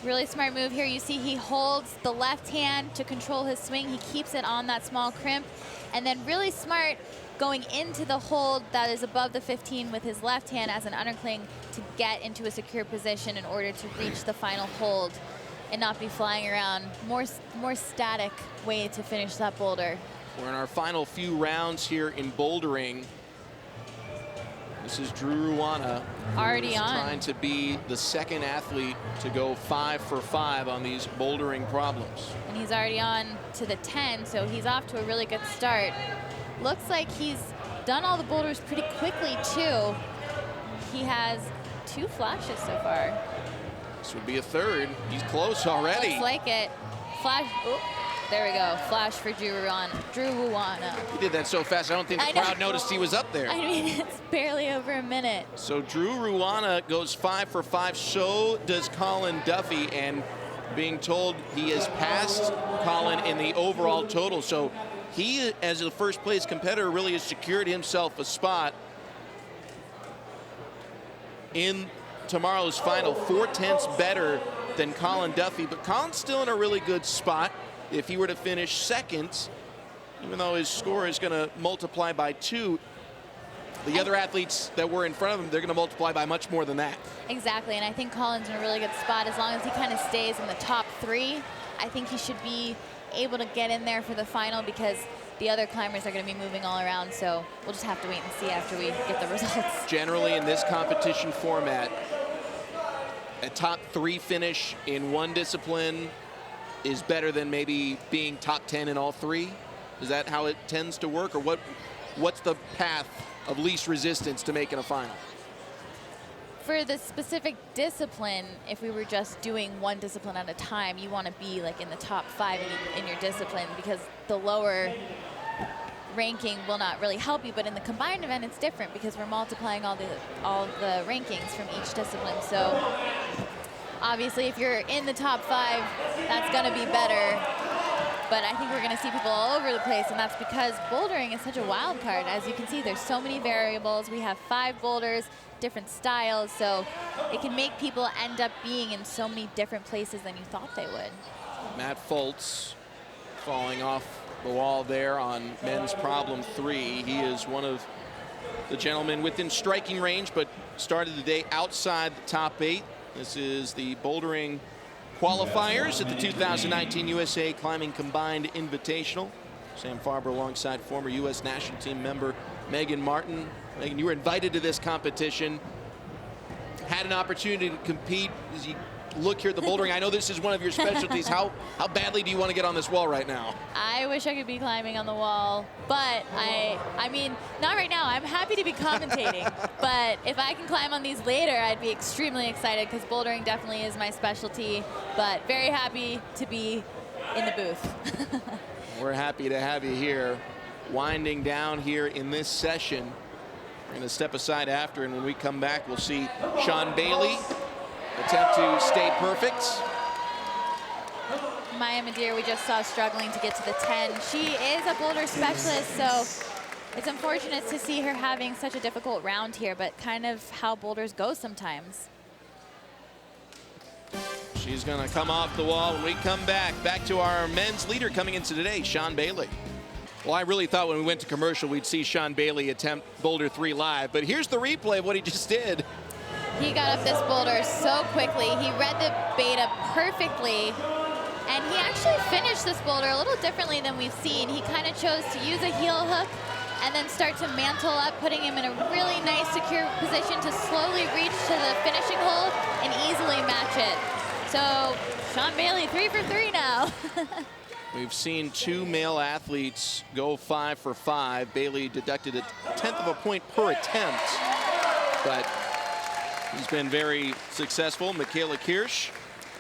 Really smart move here. You see he holds the left hand to control his swing. He keeps it on that small crimp. And then really smart going into the hold that is above the 15 with his left hand as an undercling to get into a secure position in order to reach the final hold and not be flying around. More static way to finish that boulder. We're in our final few rounds here in bouldering. This is Drew Ruana. Already on. Trying to be the second athlete to go 5 for 5 on these bouldering problems. And he's already on to the 10, so he's off to a really good start. Looks like he's done all the boulders pretty quickly, too. He has 2 flashes so far. This would be a third. He's close already. Looks like it. Flash. Oh, there we go. Flash for Drew Ruana. He did that so fast, I don't think the crowd noticed he was up there. I mean, it's barely over a minute. So Drew Ruana goes 5 for 5. So does Colin Duffy, and being told he has passed Colin in the overall total. So he, as a first place competitor, really has secured himself a spot in tomorrow's final. 4/10 better than Colin Duffy, but Colin's still in a really good spot. If he were to finish second, even though his score is going to multiply by 2, the other athletes that were in front of him, they're going to multiply by much more than that. Exactly, and I think Colin's in a really good spot. As long as he kind of stays in the top 3, I think he should be able to get in there for the final, because the other climbers are going to be moving all around, so we'll just have to wait and see after we get the results. Generally, in this competition format, a top 3 finish in one discipline is better than maybe being top 10 in all 3? Is that how it tends to work, or what's the path of least resistance to making a final? For the specific discipline, if we were just doing one discipline at a time, you want to be like in the top 5 in your discipline, because the lower ranking will not really help you. But in the combined event, it's different because we're multiplying all the rankings from each discipline. So obviously, if you're in the top 5, that's going to be better. But I think we're going to see people all over the place, and that's because bouldering is such a wild card. As you can see, there's so many variables. We have 5 boulders, different styles, so it can make people end up being in so many different places than you thought they would. Matt Foltz falling off the wall there on men's problem 3. He is one of the gentlemen within striking range, but started the day outside the top 8. This is the bouldering qualifiers at the 2019 USA Climbing Combined Invitational. Sam Farber alongside former U.S. national team member Megan Martin. Megan, you were invited to this competition, had an opportunity to compete. As you look here at the bouldering, I know this is one of your specialties. How badly do you want to get on this wall right now? I wish I could be climbing on the wall, but I mean, not right now. I'm happy to be commentating, but if I can climb on these later, I'd be extremely excited, because bouldering definitely is my specialty, but very happy to be in the booth. We're happy to have you here. Winding down here in this session. We're going to step aside after, and when we come back, we'll see Sean Bailey attempt to stay perfect. Maya Madeir, we just saw struggling to get to the 10. She is a boulder specialist, so it's unfortunate to see her having such a difficult round here, but kind of how boulders go sometimes. She's going to come off the wall when we come back to our men's leader coming into today, Sean Bailey. Well, I really thought when we went to commercial we'd see Sean Bailey attempt boulder 3 live, but here's the replay of what he just did. He got up this boulder so quickly. He read the beta perfectly, and he actually finished this boulder a little differently than we've seen. He kind of chose to use a heel hook and then start to mantle up, putting him in a really nice, secure position to slowly reach to the finishing hold and easily match it. So Sean Bailey, 3 for 3 now. We've seen 2 male athletes go 5 for 5. Bailey deducted a 1/10 of a point per attempt, but he's been very successful. Michaela Kirsch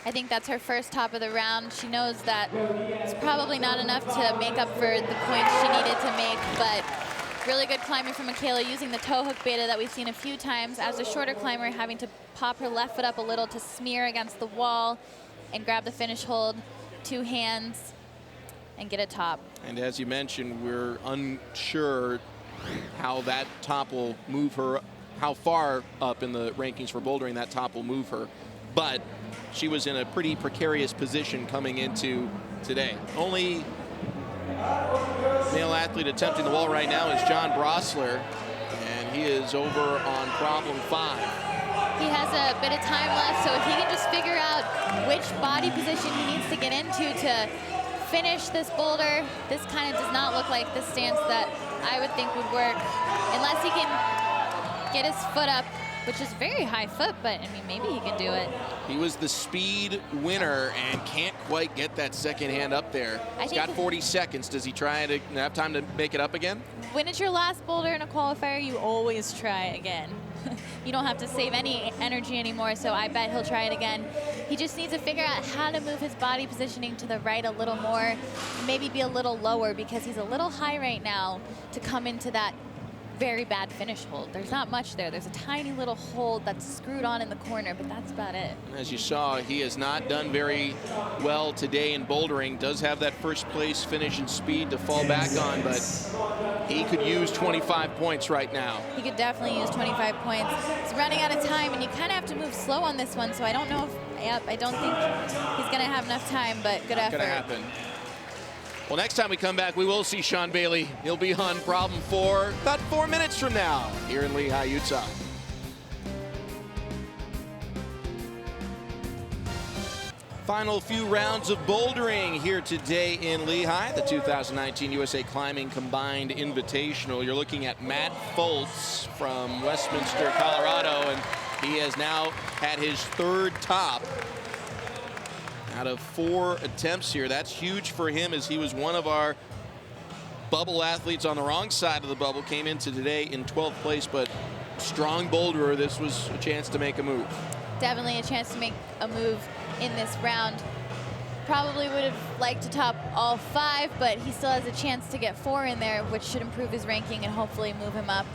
I think that's her first top of the round. She knows that it's probably not enough to make up for the points she needed to make, but really good climbing from Michaela, using the toe hook beta that we've seen a few times as a shorter climber, having to pop her left foot up a little to smear against the wall and grab the finish hold, 2 hands, and get a top. And as you mentioned, we're unsure how that top will move her, how far up in the rankings for bouldering that top will move her. But she was in a pretty precarious position coming into today. Only male athlete attempting the wall right now is John Brosler, and he is over on problem 5. He has a bit of time left, so if he can just figure out which body position he needs to get into to finish this boulder, this kind of does not look like the stance that I would think would work, unless he can get his foot up, which is very high foot, but I mean, maybe he can do it. He was the speed winner and can't quite get that second hand up there. He's got 40 seconds. Does he try to have time to make it up again? When it's your last boulder in a qualifier, you always try again. You don't have to save any energy anymore, so I bet he'll try it again. He just needs to figure out how to move his body positioning to the right a little more, maybe be a little lower, because he's a little high right now to come into that very bad finish hold. There's not much there. There's a tiny little hold that's screwed on in the corner, but that's about it. As you saw, he has not done very well today in bouldering. Does have that first place finish and speed to fall back on, but he could use 25 points right now. He could definitely use 25 points. He's running out of time, and you kind of have to move slow on this one, so I don't know if, yep, I don't think he's going to have enough time, but good effort. Not gonna happen. Well, next time we come back, we will see Sean Bailey. He'll be on problem 4 about 4 minutes from now here in Lehigh, Utah. Final few rounds of bouldering here today in Lehigh, the 2019 USA Climbing Combined Invitational. You're looking at Matt Foltz from Westminster, Colorado, and he has now had his 3rd top out of 4 attempts here. That's huge for him, as he was one of our bubble athletes on the wrong side of the bubble. Came into today in 12th place, but strong boulderer. This was a chance to make a move. Definitely a chance to make a move in this round. Probably would have liked to top all 5, but he still has a chance to get 4 in there, which should improve his ranking and hopefully move him up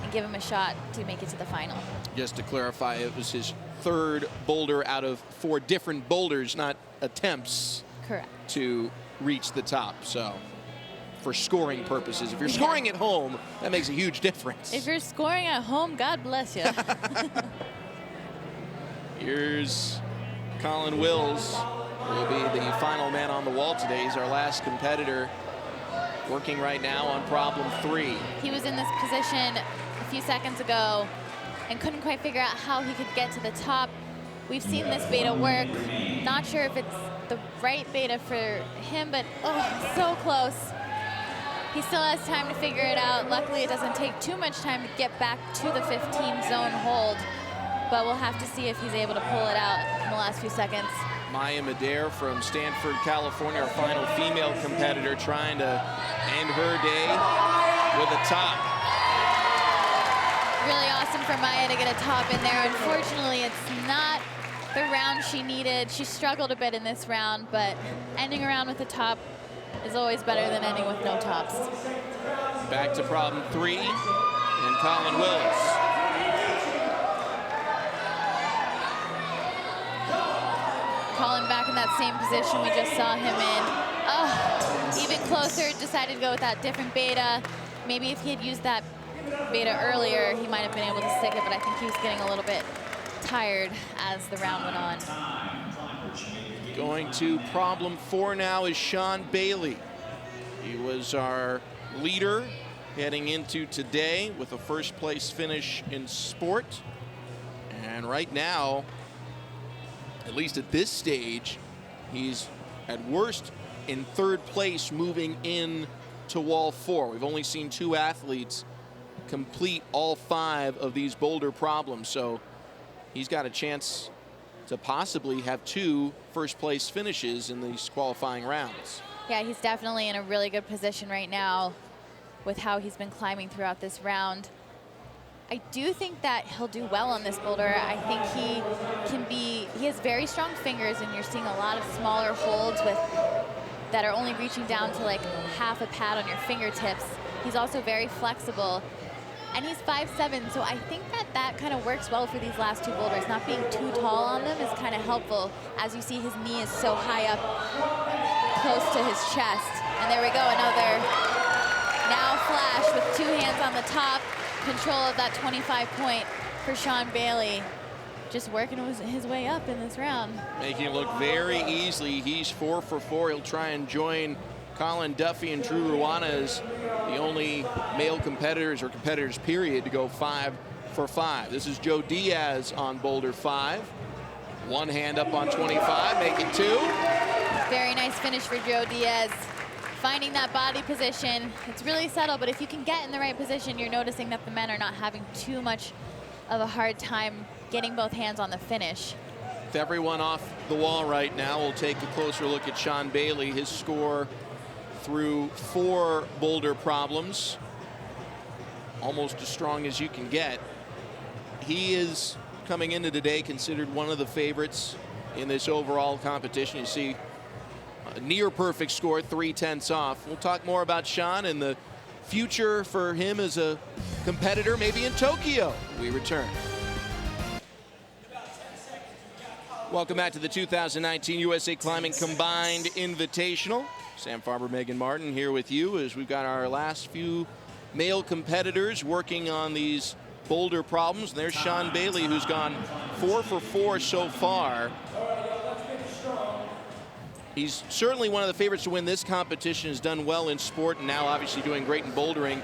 and give him a shot to make it to the final. Just to clarify, it was his 3rd boulder out of 4 different boulders, not attempts. Correct. To reach the top. So for scoring purposes, if you're scoring at home, that makes a huge difference. If you're scoring at home, God bless you. Here's Colin Wills, who will be the final man on the wall today. He's our last competitor, working right now on problem 3. He was in this position a few seconds ago and couldn't quite figure out how he could get to the top. We've seen this beta work. Not sure if it's the right beta for him, but oh, so close. He still has time to figure it out. Luckily, it doesn't take too much time to get back to the 15 zone hold, but we'll have to see if he's able to pull it out in the last few seconds. Maya Madere from Stanford, California, our final female competitor, trying to end her day with a top. Really awesome for Maya to get a top in there. Unfortunately, it's not the round she needed. She struggled a bit in this round, but ending around with a top is always better than ending with no tops. Back to problem 3, and Colin Wills. Colin back in that same position we just saw him in. Oh, even closer, decided to go with that different beta. Maybe if he had used that beta earlier, he might have been able to stick it, but I think he was getting a little bit tired as the round went on. Going to problem 4 now is Sean Bailey. He was our leader heading into today with a 1st place finish in sport. And right now, at least at this stage, he's at worst in 3rd place moving in to wall 4. We've only seen 2 athletes complete all 5 of these boulder problems, so he's got a chance to possibly have 2 1st place finishes in these qualifying rounds. Yeah, he's definitely in a really good position right now with how he's been climbing throughout this round. I do think that he'll do well on this boulder. I think he has very strong fingers, and you're seeing a lot of smaller holds that are only reaching down to like half a pad on your fingertips. He's also very flexible, and he's 5'7", so I think that kind of works well for these last two boulders. Not being too tall on them is kind of helpful. As you see, his knee is so high up, close to his chest. And there we go, another now flash with 2 hands on the top. Control of that 25 point for Sean Bailey. Just working his way up in this round. Making it look very easily. He's 4 for 4. He'll try and join Colin Duffy and Drew Ruana as the only male competitors, or competitors period, to go 5 for 5. This is Joe Diaz on boulder 5. 1 hand up on 25, make it 2. Very nice finish for Joe Diaz. Finding that body position. It's really subtle, but if you can get in the right position, you're noticing that the men are not having too much of a hard time getting both hands on the finish. With everyone off the wall right now, we'll take a closer look at Sean Bailey. His score through 4 boulder problems, almost as strong as you can get. He is coming into today considered one of the favorites in this overall competition. You see a near perfect score, 3/10 off. We'll talk more about Sean and the future for him as a competitor, maybe in Tokyo. We return. Welcome back to the 2019 USA Climbing Combined Invitational. Sam Farber, Megan Martin here with you as we've got our last few male competitors working on these boulder problems. And there's Sean Bailey, who's gone 4 for 4 so far. He's certainly one of the favorites to win this competition, has done well in sport, and now obviously doing great in bouldering.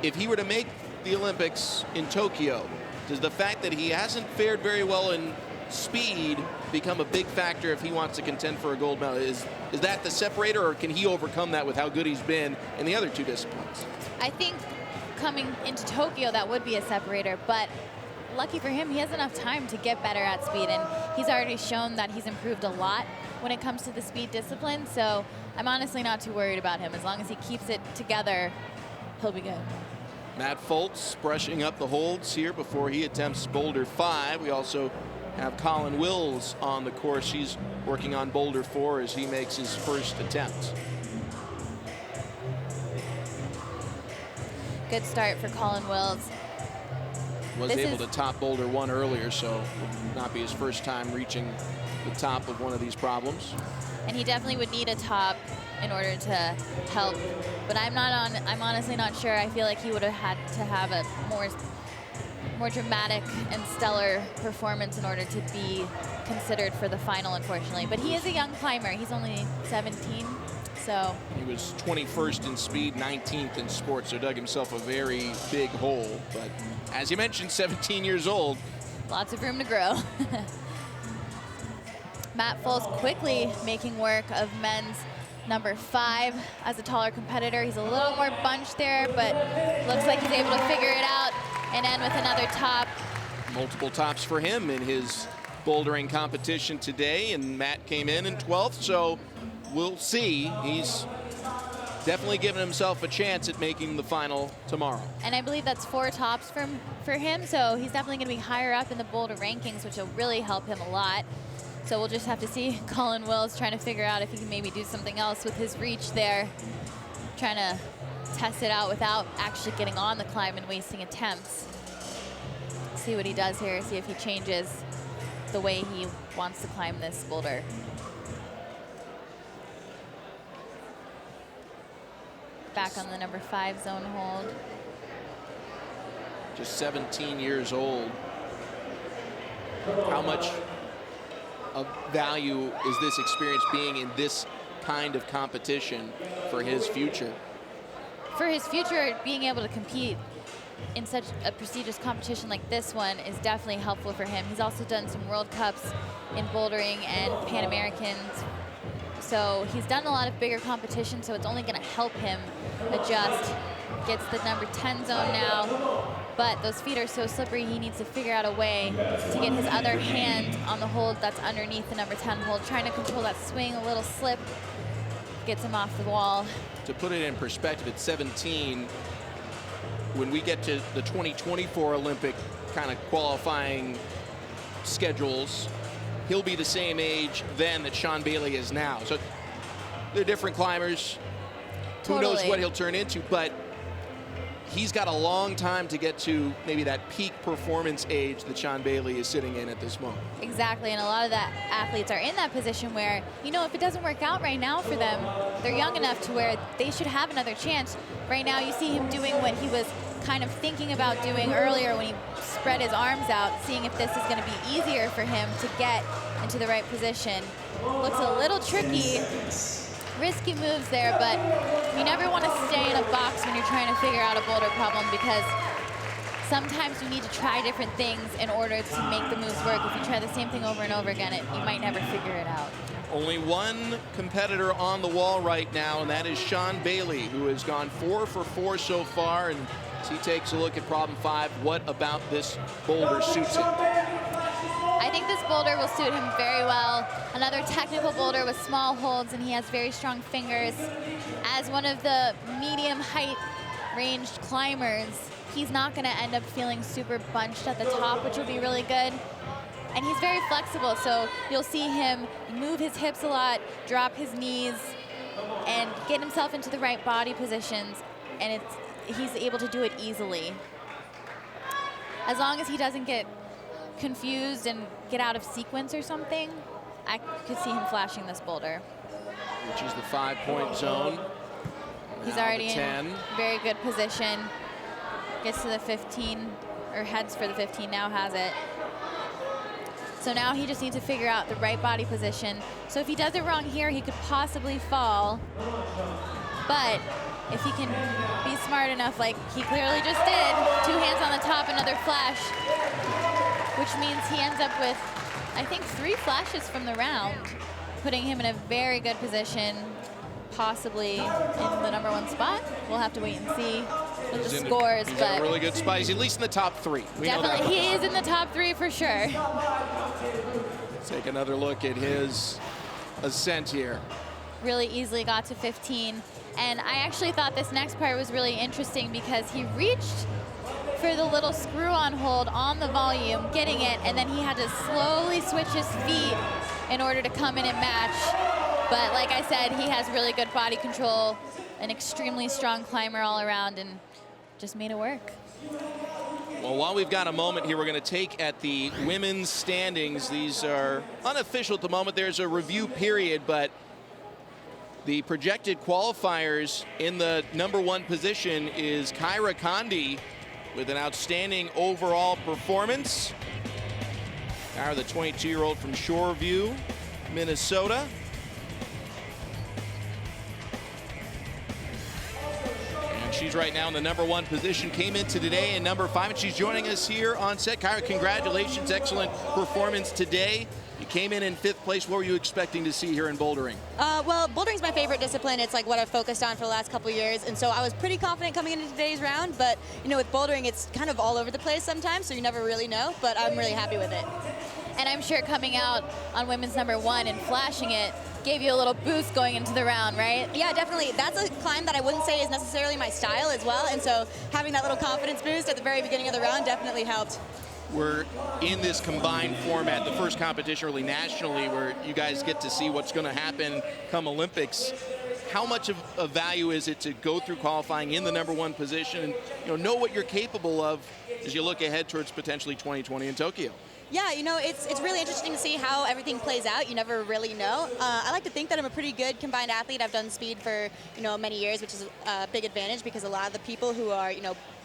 If he were to make the Olympics in Tokyo, does the fact that he hasn't fared very well in speed become a big factor if he wants to contend for a gold medal? Is that the separator, or can he overcome that with how good he's been in the other 2 disciplines? I think coming into Tokyo, that would be a separator, but lucky for him, he has enough time to get better at speed, and he's already shown that he's improved a lot when it comes to the speed discipline, so I'm honestly not too worried about him. As long as he keeps it together, he'll be good. Matt Foltz brushing up the holds here before he attempts boulder 5. We also have Colin Wills on the course. He's working on boulder 4 as he makes his first attempt. Good start for Colin Wills. Was able to top boulder 1 earlier, so will not be his first time reaching the top of one of these problems. And he definitely would need a top in order to help, but I'm honestly not sure. I feel like he would have had to have a more dramatic and stellar performance in order to be considered for the final, unfortunately. But he is a young climber. He's only 17, so. He was 21st in speed, 19th in sport, so dug himself a very big hole. But as you mentioned, 17 years old. Lots of room to grow. Matt Foltz quickly making work of men's number 5 as a taller competitor. He's a little more bunched there, but looks like he's able to figure it out and end with another top. Multiple tops for him in his bouldering competition today, and Matt came in 12th, so we'll see. He's definitely given himself a chance at making the final tomorrow. And I believe that's 4 tops for him, so he's definitely going to be higher up in the boulder rankings, which will really help him a lot. So we'll just have to see. Colin Wills trying to figure out if he can maybe do something else with his reach there, trying to test it out without actually getting on the climb and wasting attempts. See what he does here, see if he changes the way he wants to climb this boulder. Back on the number 5 zone hold. Just 17 years old. How much of value is this experience being in this kind of competition for his future? For his future, being able to compete in such a prestigious competition like this one is definitely helpful for him. He's also done some World Cups in bouldering and Pan Americans. So he's done a lot of bigger competitions, so it's only going to help him adjust. Gets the number 10 zone now, but those feet are so slippery, he needs to figure out a way to get his other hand on the hold that's underneath the number 10 hold, trying to control that swing, a little slip, gets him off the wall. To put it in perspective, at 17, when we get to the 2024 Olympic kind of qualifying schedules, he'll be the same age then that Sean Bailey is now. So they're different climbers. Totally. Who knows what he'll turn into, but he's got a long time to get to maybe that peak performance age that Sean Bailey is sitting in at this moment. Exactly, and a lot of the athletes are in that position where, you know, if it doesn't work out right now for them, they're young enough to where they should have another chance. Right now, you see him doing what he was kind of thinking about doing earlier when he spread his arms out, seeing if this is going to be easier for him to get into the right position. Looks a little tricky. Risky moves there, but you never want to stay in a box when you're trying to figure out a boulder problem, because sometimes you need to try different things in order to make the moves work. If you try the same thing over and over again, you might never figure it out. Only one competitor on the wall right now, and that is Sean Bailey, who has gone 4 for 4 so far. And as he takes a look at problem 5, what about this boulder suits him? I think this boulder will suit him very well. Another technical boulder with small holds, and he has very strong fingers. As one of the medium height ranged climbers, he's not going to end up feeling super bunched at the top, which will be really good. And he's very flexible, so you'll see him move his hips a lot, drop his knees, and get himself into the right body positions, and he's able to do it easily. As long as he doesn't get confused and get out of sequence or something, I could see him flashing this boulder. Which is the 5-point zone. He's Now already the 10. in very good position. Gets to the 15, or heads for the 15, now has it. So now he just needs to figure out the right body position. So if he does it wrong here, he could possibly fall. But if he can be smart enough, like he clearly just did, 2 hands on the top, another flash, which means he ends up with, I think, 3 flashes from the round, putting him in a very good position, possibly in the number 1 spot. We'll have to wait and see with the scores. He's but in a really good spot. He's at least in the top 3. We know that. Definitely, he is in the top 3 for sure. Let's take another look at his ascent here. Really easily got to 15. And I actually thought this next part was really interesting because he reached for the little screw-on hold on the volume, getting it, and then he had to slowly switch his feet in order to come in and match. But like I said, he has really good body control, an extremely strong climber all around, and just made it work. Well, while we've got a moment here, we're going to take at the women's standings. These are unofficial at the moment. There's a review period, but the projected qualifiers in the number 1 position is Kyra Condie with an outstanding overall performance. Kyra, the 22-year-old from Shoreview, Minnesota. And she's right now in the number 1 position, came into today in number 5, and she's joining us here on set. Kyra, congratulations, excellent performance today. You came in 5th place. What were you expecting to see here in bouldering? Well, bouldering's my favorite discipline. It's like what I've focused on for the last couple of years, and so I was pretty confident coming into today's round, but you know, with bouldering, it's kind of all over the place sometimes, so you never really know, but I'm really happy with it. And I'm sure coming out on women's number 1 and flashing it gave you a little boost going into the round, right? Yeah, definitely. That's a climb that I wouldn't say is necessarily my style as well, and so having that little confidence boost at the very beginning of the round definitely helped. We're in this combined format, the first competition really nationally, where you guys get to see what's going to happen come Olympics. How much of a value is it to go through qualifying in the number 1 position and know what you're capable of as you look ahead towards potentially 2020 in Tokyo? Yeah, you know, it's really interesting to see how everything plays out. You never really know. I like to think that I'm a pretty good combined athlete. I've done speed for, many years, which is a big advantage because a lot of the people who are,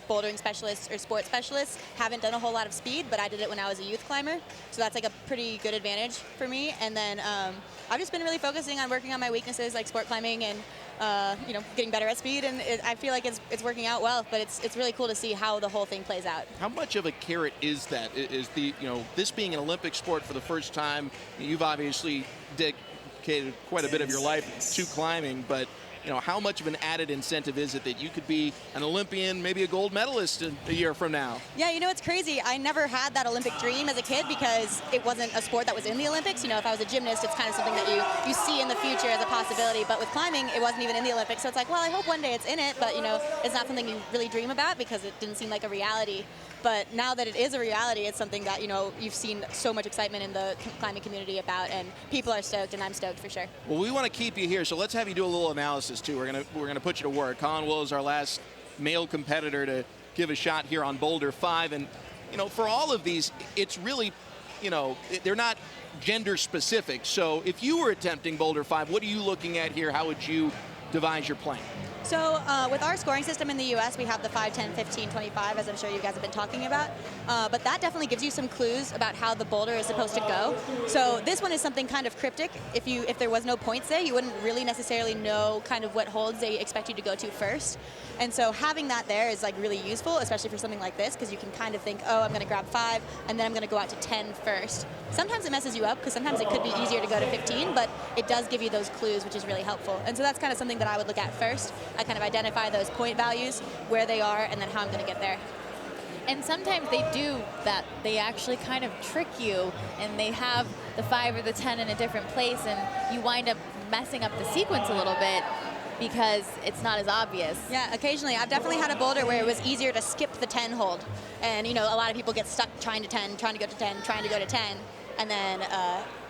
bouldering specialists or sports specialists haven't done a whole lot of speed, but I did it when I was a youth climber, so that's like a pretty good advantage for me. And then I've just been really focusing on working on my weaknesses like sport climbing and getting better at speed, and I feel like it's working out well, but it's really cool to see how the whole thing plays out. How much of a carrot is that? Is this being an Olympic sport for the first time? You've obviously dedicated quite a bit of your life to climbing, but you know, how much of an added incentive is it that you could be an Olympian, maybe a gold medalist a year from now? Yeah, you know, it's crazy. I never had that Olympic dream as a kid because it wasn't a sport that was in the Olympics. You know, if I was a gymnast, it's kind of something that you see in the future as a possibility. But with climbing, it wasn't even in the Olympics. So it's like, well, I hope one day it's in it. But, you know, it's not something you really dream about because it didn't seem like a reality. But now that it is a reality, it's something that, you know, you've seen so much excitement in the climbing community about, and people are stoked, and I'm stoked for sure. Well, we want to keep you here, so let's have you do a little analysis too. We're gonna put you to work. Colin Will is our last male competitor to give a shot here on Boulder 5, and you know, for all of these, it's really, you know, they're not gender specific. So if you were attempting Boulder 5, what are you looking at here? How would you devise your plan? So with our scoring system in the U.S., we have the 5, 10, 15, 25, as I'm sure you guys have been talking about. But that definitely gives you some clues about how the boulder is supposed to go. So this one is something kind of cryptic. If there was no points there, you wouldn't really necessarily know kind of what holds they expect you to go to first. And so having that there is like really useful, especially for something like this, because you can kind of think, oh, I'm going to grab 5, and then I'm going to go out to 10 first. Sometimes it messes you up, because sometimes it could be easier to go to 15, but it does give you those clues, which is really helpful. And so that's kind of something that I would look at first. I kind of identify those point values, where they are, and then how I'm going to get there. And sometimes they do that. They actually kind of trick you, and they have the 5 or the 10 in a different place, and you wind up messing up the sequence a little bit because it's not as obvious. Yeah, occasionally. I've definitely had a boulder where it was easier to skip the 10 hold. And, you know, a lot of people get stuck trying to 10, trying to go to 10, trying to go to 10. And then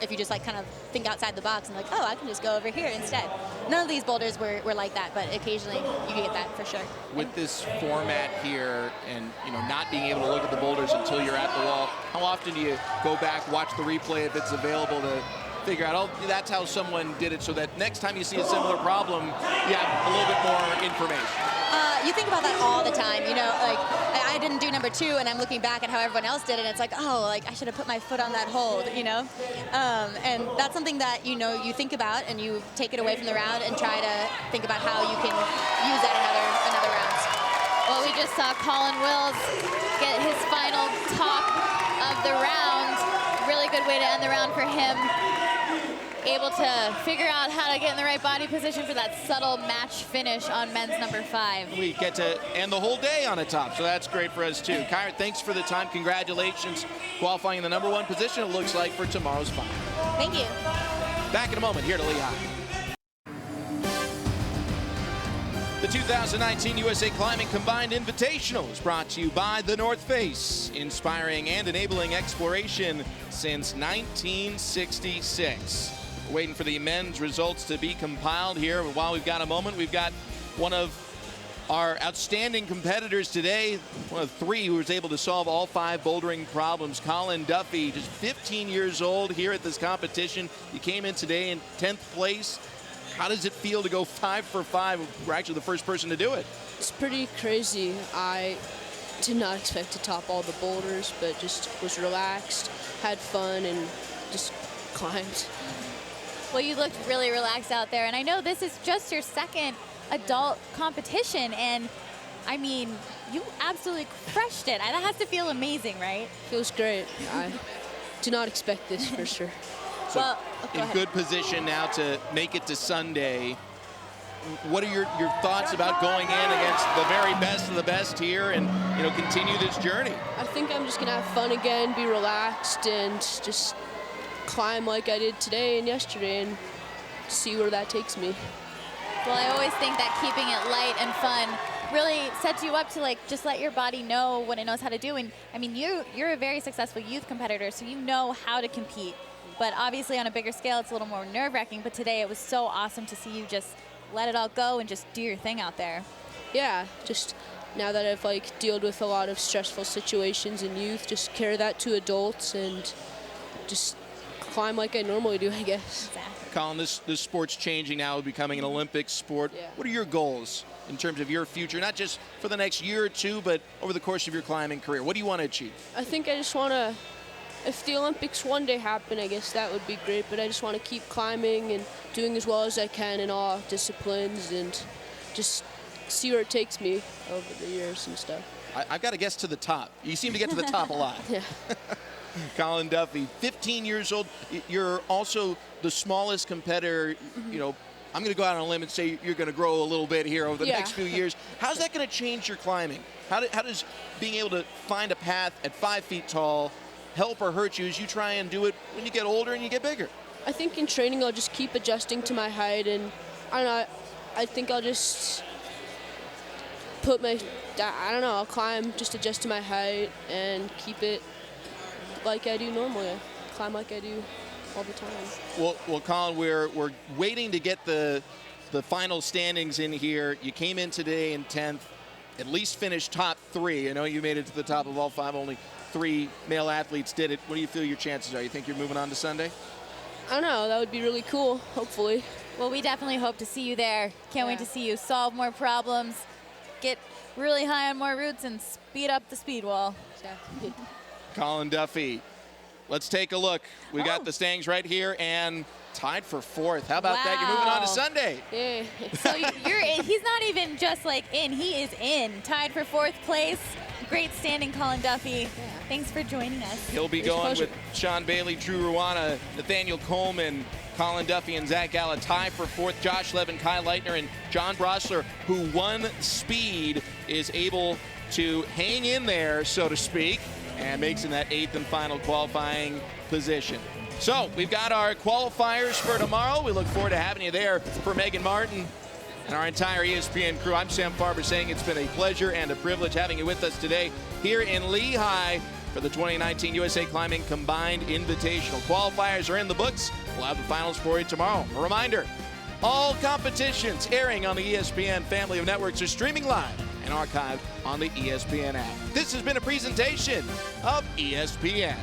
if you just like kind of think outside the box and like, oh, I can just go over here instead. None of these boulders were like that, but occasionally you can get that for sure. With this format here and, you know, not being able to look at the boulders until you're at the wall, how often do you go back, watch the replay if it's available to figure out, oh, that's how someone did it, so that next time you see a similar problem, you have a little bit more information? You think about that all the time, you know, like I didn't do number 2 and I'm looking back at how everyone else did it, and it's like, oh, like I should have put my foot on that hold, you know? And that's something that, you know, you think about and you take it away from the round and try to think about how you can use that in another rounds. Well, we just saw Colin Wills get his final top of the round. Really good way to end the round for him. Able to figure out how to get in the right body position for that subtle match finish on men's number 5. We get to end the whole day on a top, so that's great for us too. Kyra, thanks for the time. Congratulations qualifying in the number 1 position, it looks like, for tomorrow's final. Thank you. Back in a moment here to Lehigh. The 2019 USA Climbing Combined Invitational is brought to you by The North Face, inspiring and enabling exploration since 1966. We're waiting for the men's results to be compiled here, but while we've got a moment, we've got one of our outstanding competitors today, one of 3 who was able to solve all 5 bouldering problems. Colin Duffy, just 15 years old here at this competition. He came in today in 10th place. How does it feel to go 5 for 5? We're actually the first person to do it. It's pretty crazy. I did not expect to top all the boulders, but just was relaxed, had fun, and just climbed. Well, you looked really relaxed out there, and I know this is just your 2nd adult competition, and I mean, you absolutely crushed it. That has to feel amazing, right? Feels great. I did not expect this for sure. So well, in good position now to make it to Sunday. What are your thoughts about going in against the very best of the best here and, you know, continue this journey? I think I'm just gonna have fun again, be relaxed, and just climb like I did today and yesterday and see where that takes me. Well, I always think that keeping it light and fun really sets you up to like just let your body know what it knows how to do. And I mean, you're a very successful youth competitor, so you know how to compete. But obviously on a bigger scale, it's a little more nerve-wracking. But today it was so awesome to see you just let it all go and just do your thing out there. Yeah, just now that I've like dealt with a lot of stressful situations in youth, just carry that to adults and just climb like I normally do, I guess. Exactly. Colin, this sport's changing now, becoming an Olympic sport. Yeah. What are your goals in terms of your future, not just for the next year or 2, but over the course of your climbing career? What do you want to achieve? I think I just want to, if the Olympics one day happen, I guess that would be great, but I just want to keep climbing and doing as well as I can in all disciplines and just see where it takes me over the years and stuff. I've got to guess to the top. You seem to get to the top a lot. Yeah. Colin Duffy, 15 years old. You're also the smallest competitor, you know, I'm going to go out on a limb and say you're going to grow a little bit here over the Yeah. next few years. How's that going to change your climbing? How does being able to find a path at 5 feet tall help or hurt you as you try and do it when you get older and you get bigger? I think in training I'll just keep adjusting to my height, and I don't know. I think I'll just put my, I don't know, I'll climb, just adjust to my height and keep it like I do normally. Climb like I do all the time. Well, Colin, we're waiting to get the final standings in here. You came in today in 10th, at least finished top 3. I know you made it to the top of all 5. Only 3 male athletes did it. What do you feel your chances are? You think you're moving on to Sunday? I don't know. That would be really cool, hopefully. Well, we definitely hope to see you there. Can't wait to see you solve more problems, get really high on more routes, and speed up the speed wall. Colin Duffy, let's take a look. We got the standings right here and tied for 4th. How about that? You're moving on to Sunday. Yeah. So you're in. He's not even just like in, he is in. Tied for 4th place. Great standing, Colin Duffy. Thanks for joining us. He'll be going with Sean Bailey, Drew Ruana, Nathaniel Coleman, Colin Duffy, and Zach Galla. Tie for 4th. Josh Levin, Kai Leitner, and John Brosler, who won speed, is able to hang in there, so to speak, and makes in that 8th and final qualifying position. So we've got our qualifiers for tomorrow. We look forward to having you there. For Megan Martin and our entire ESPN crew, I'm Sam Farber saying it's been a pleasure and a privilege having you with us today here in Lehigh for the 2019 USA Climbing Combined Invitational. Qualifiers are in the books. We'll have the finals for you tomorrow. A reminder, all competitions airing on the ESPN family of networks are streaming live and archived on the ESPN app. This has been a presentation of ESPN.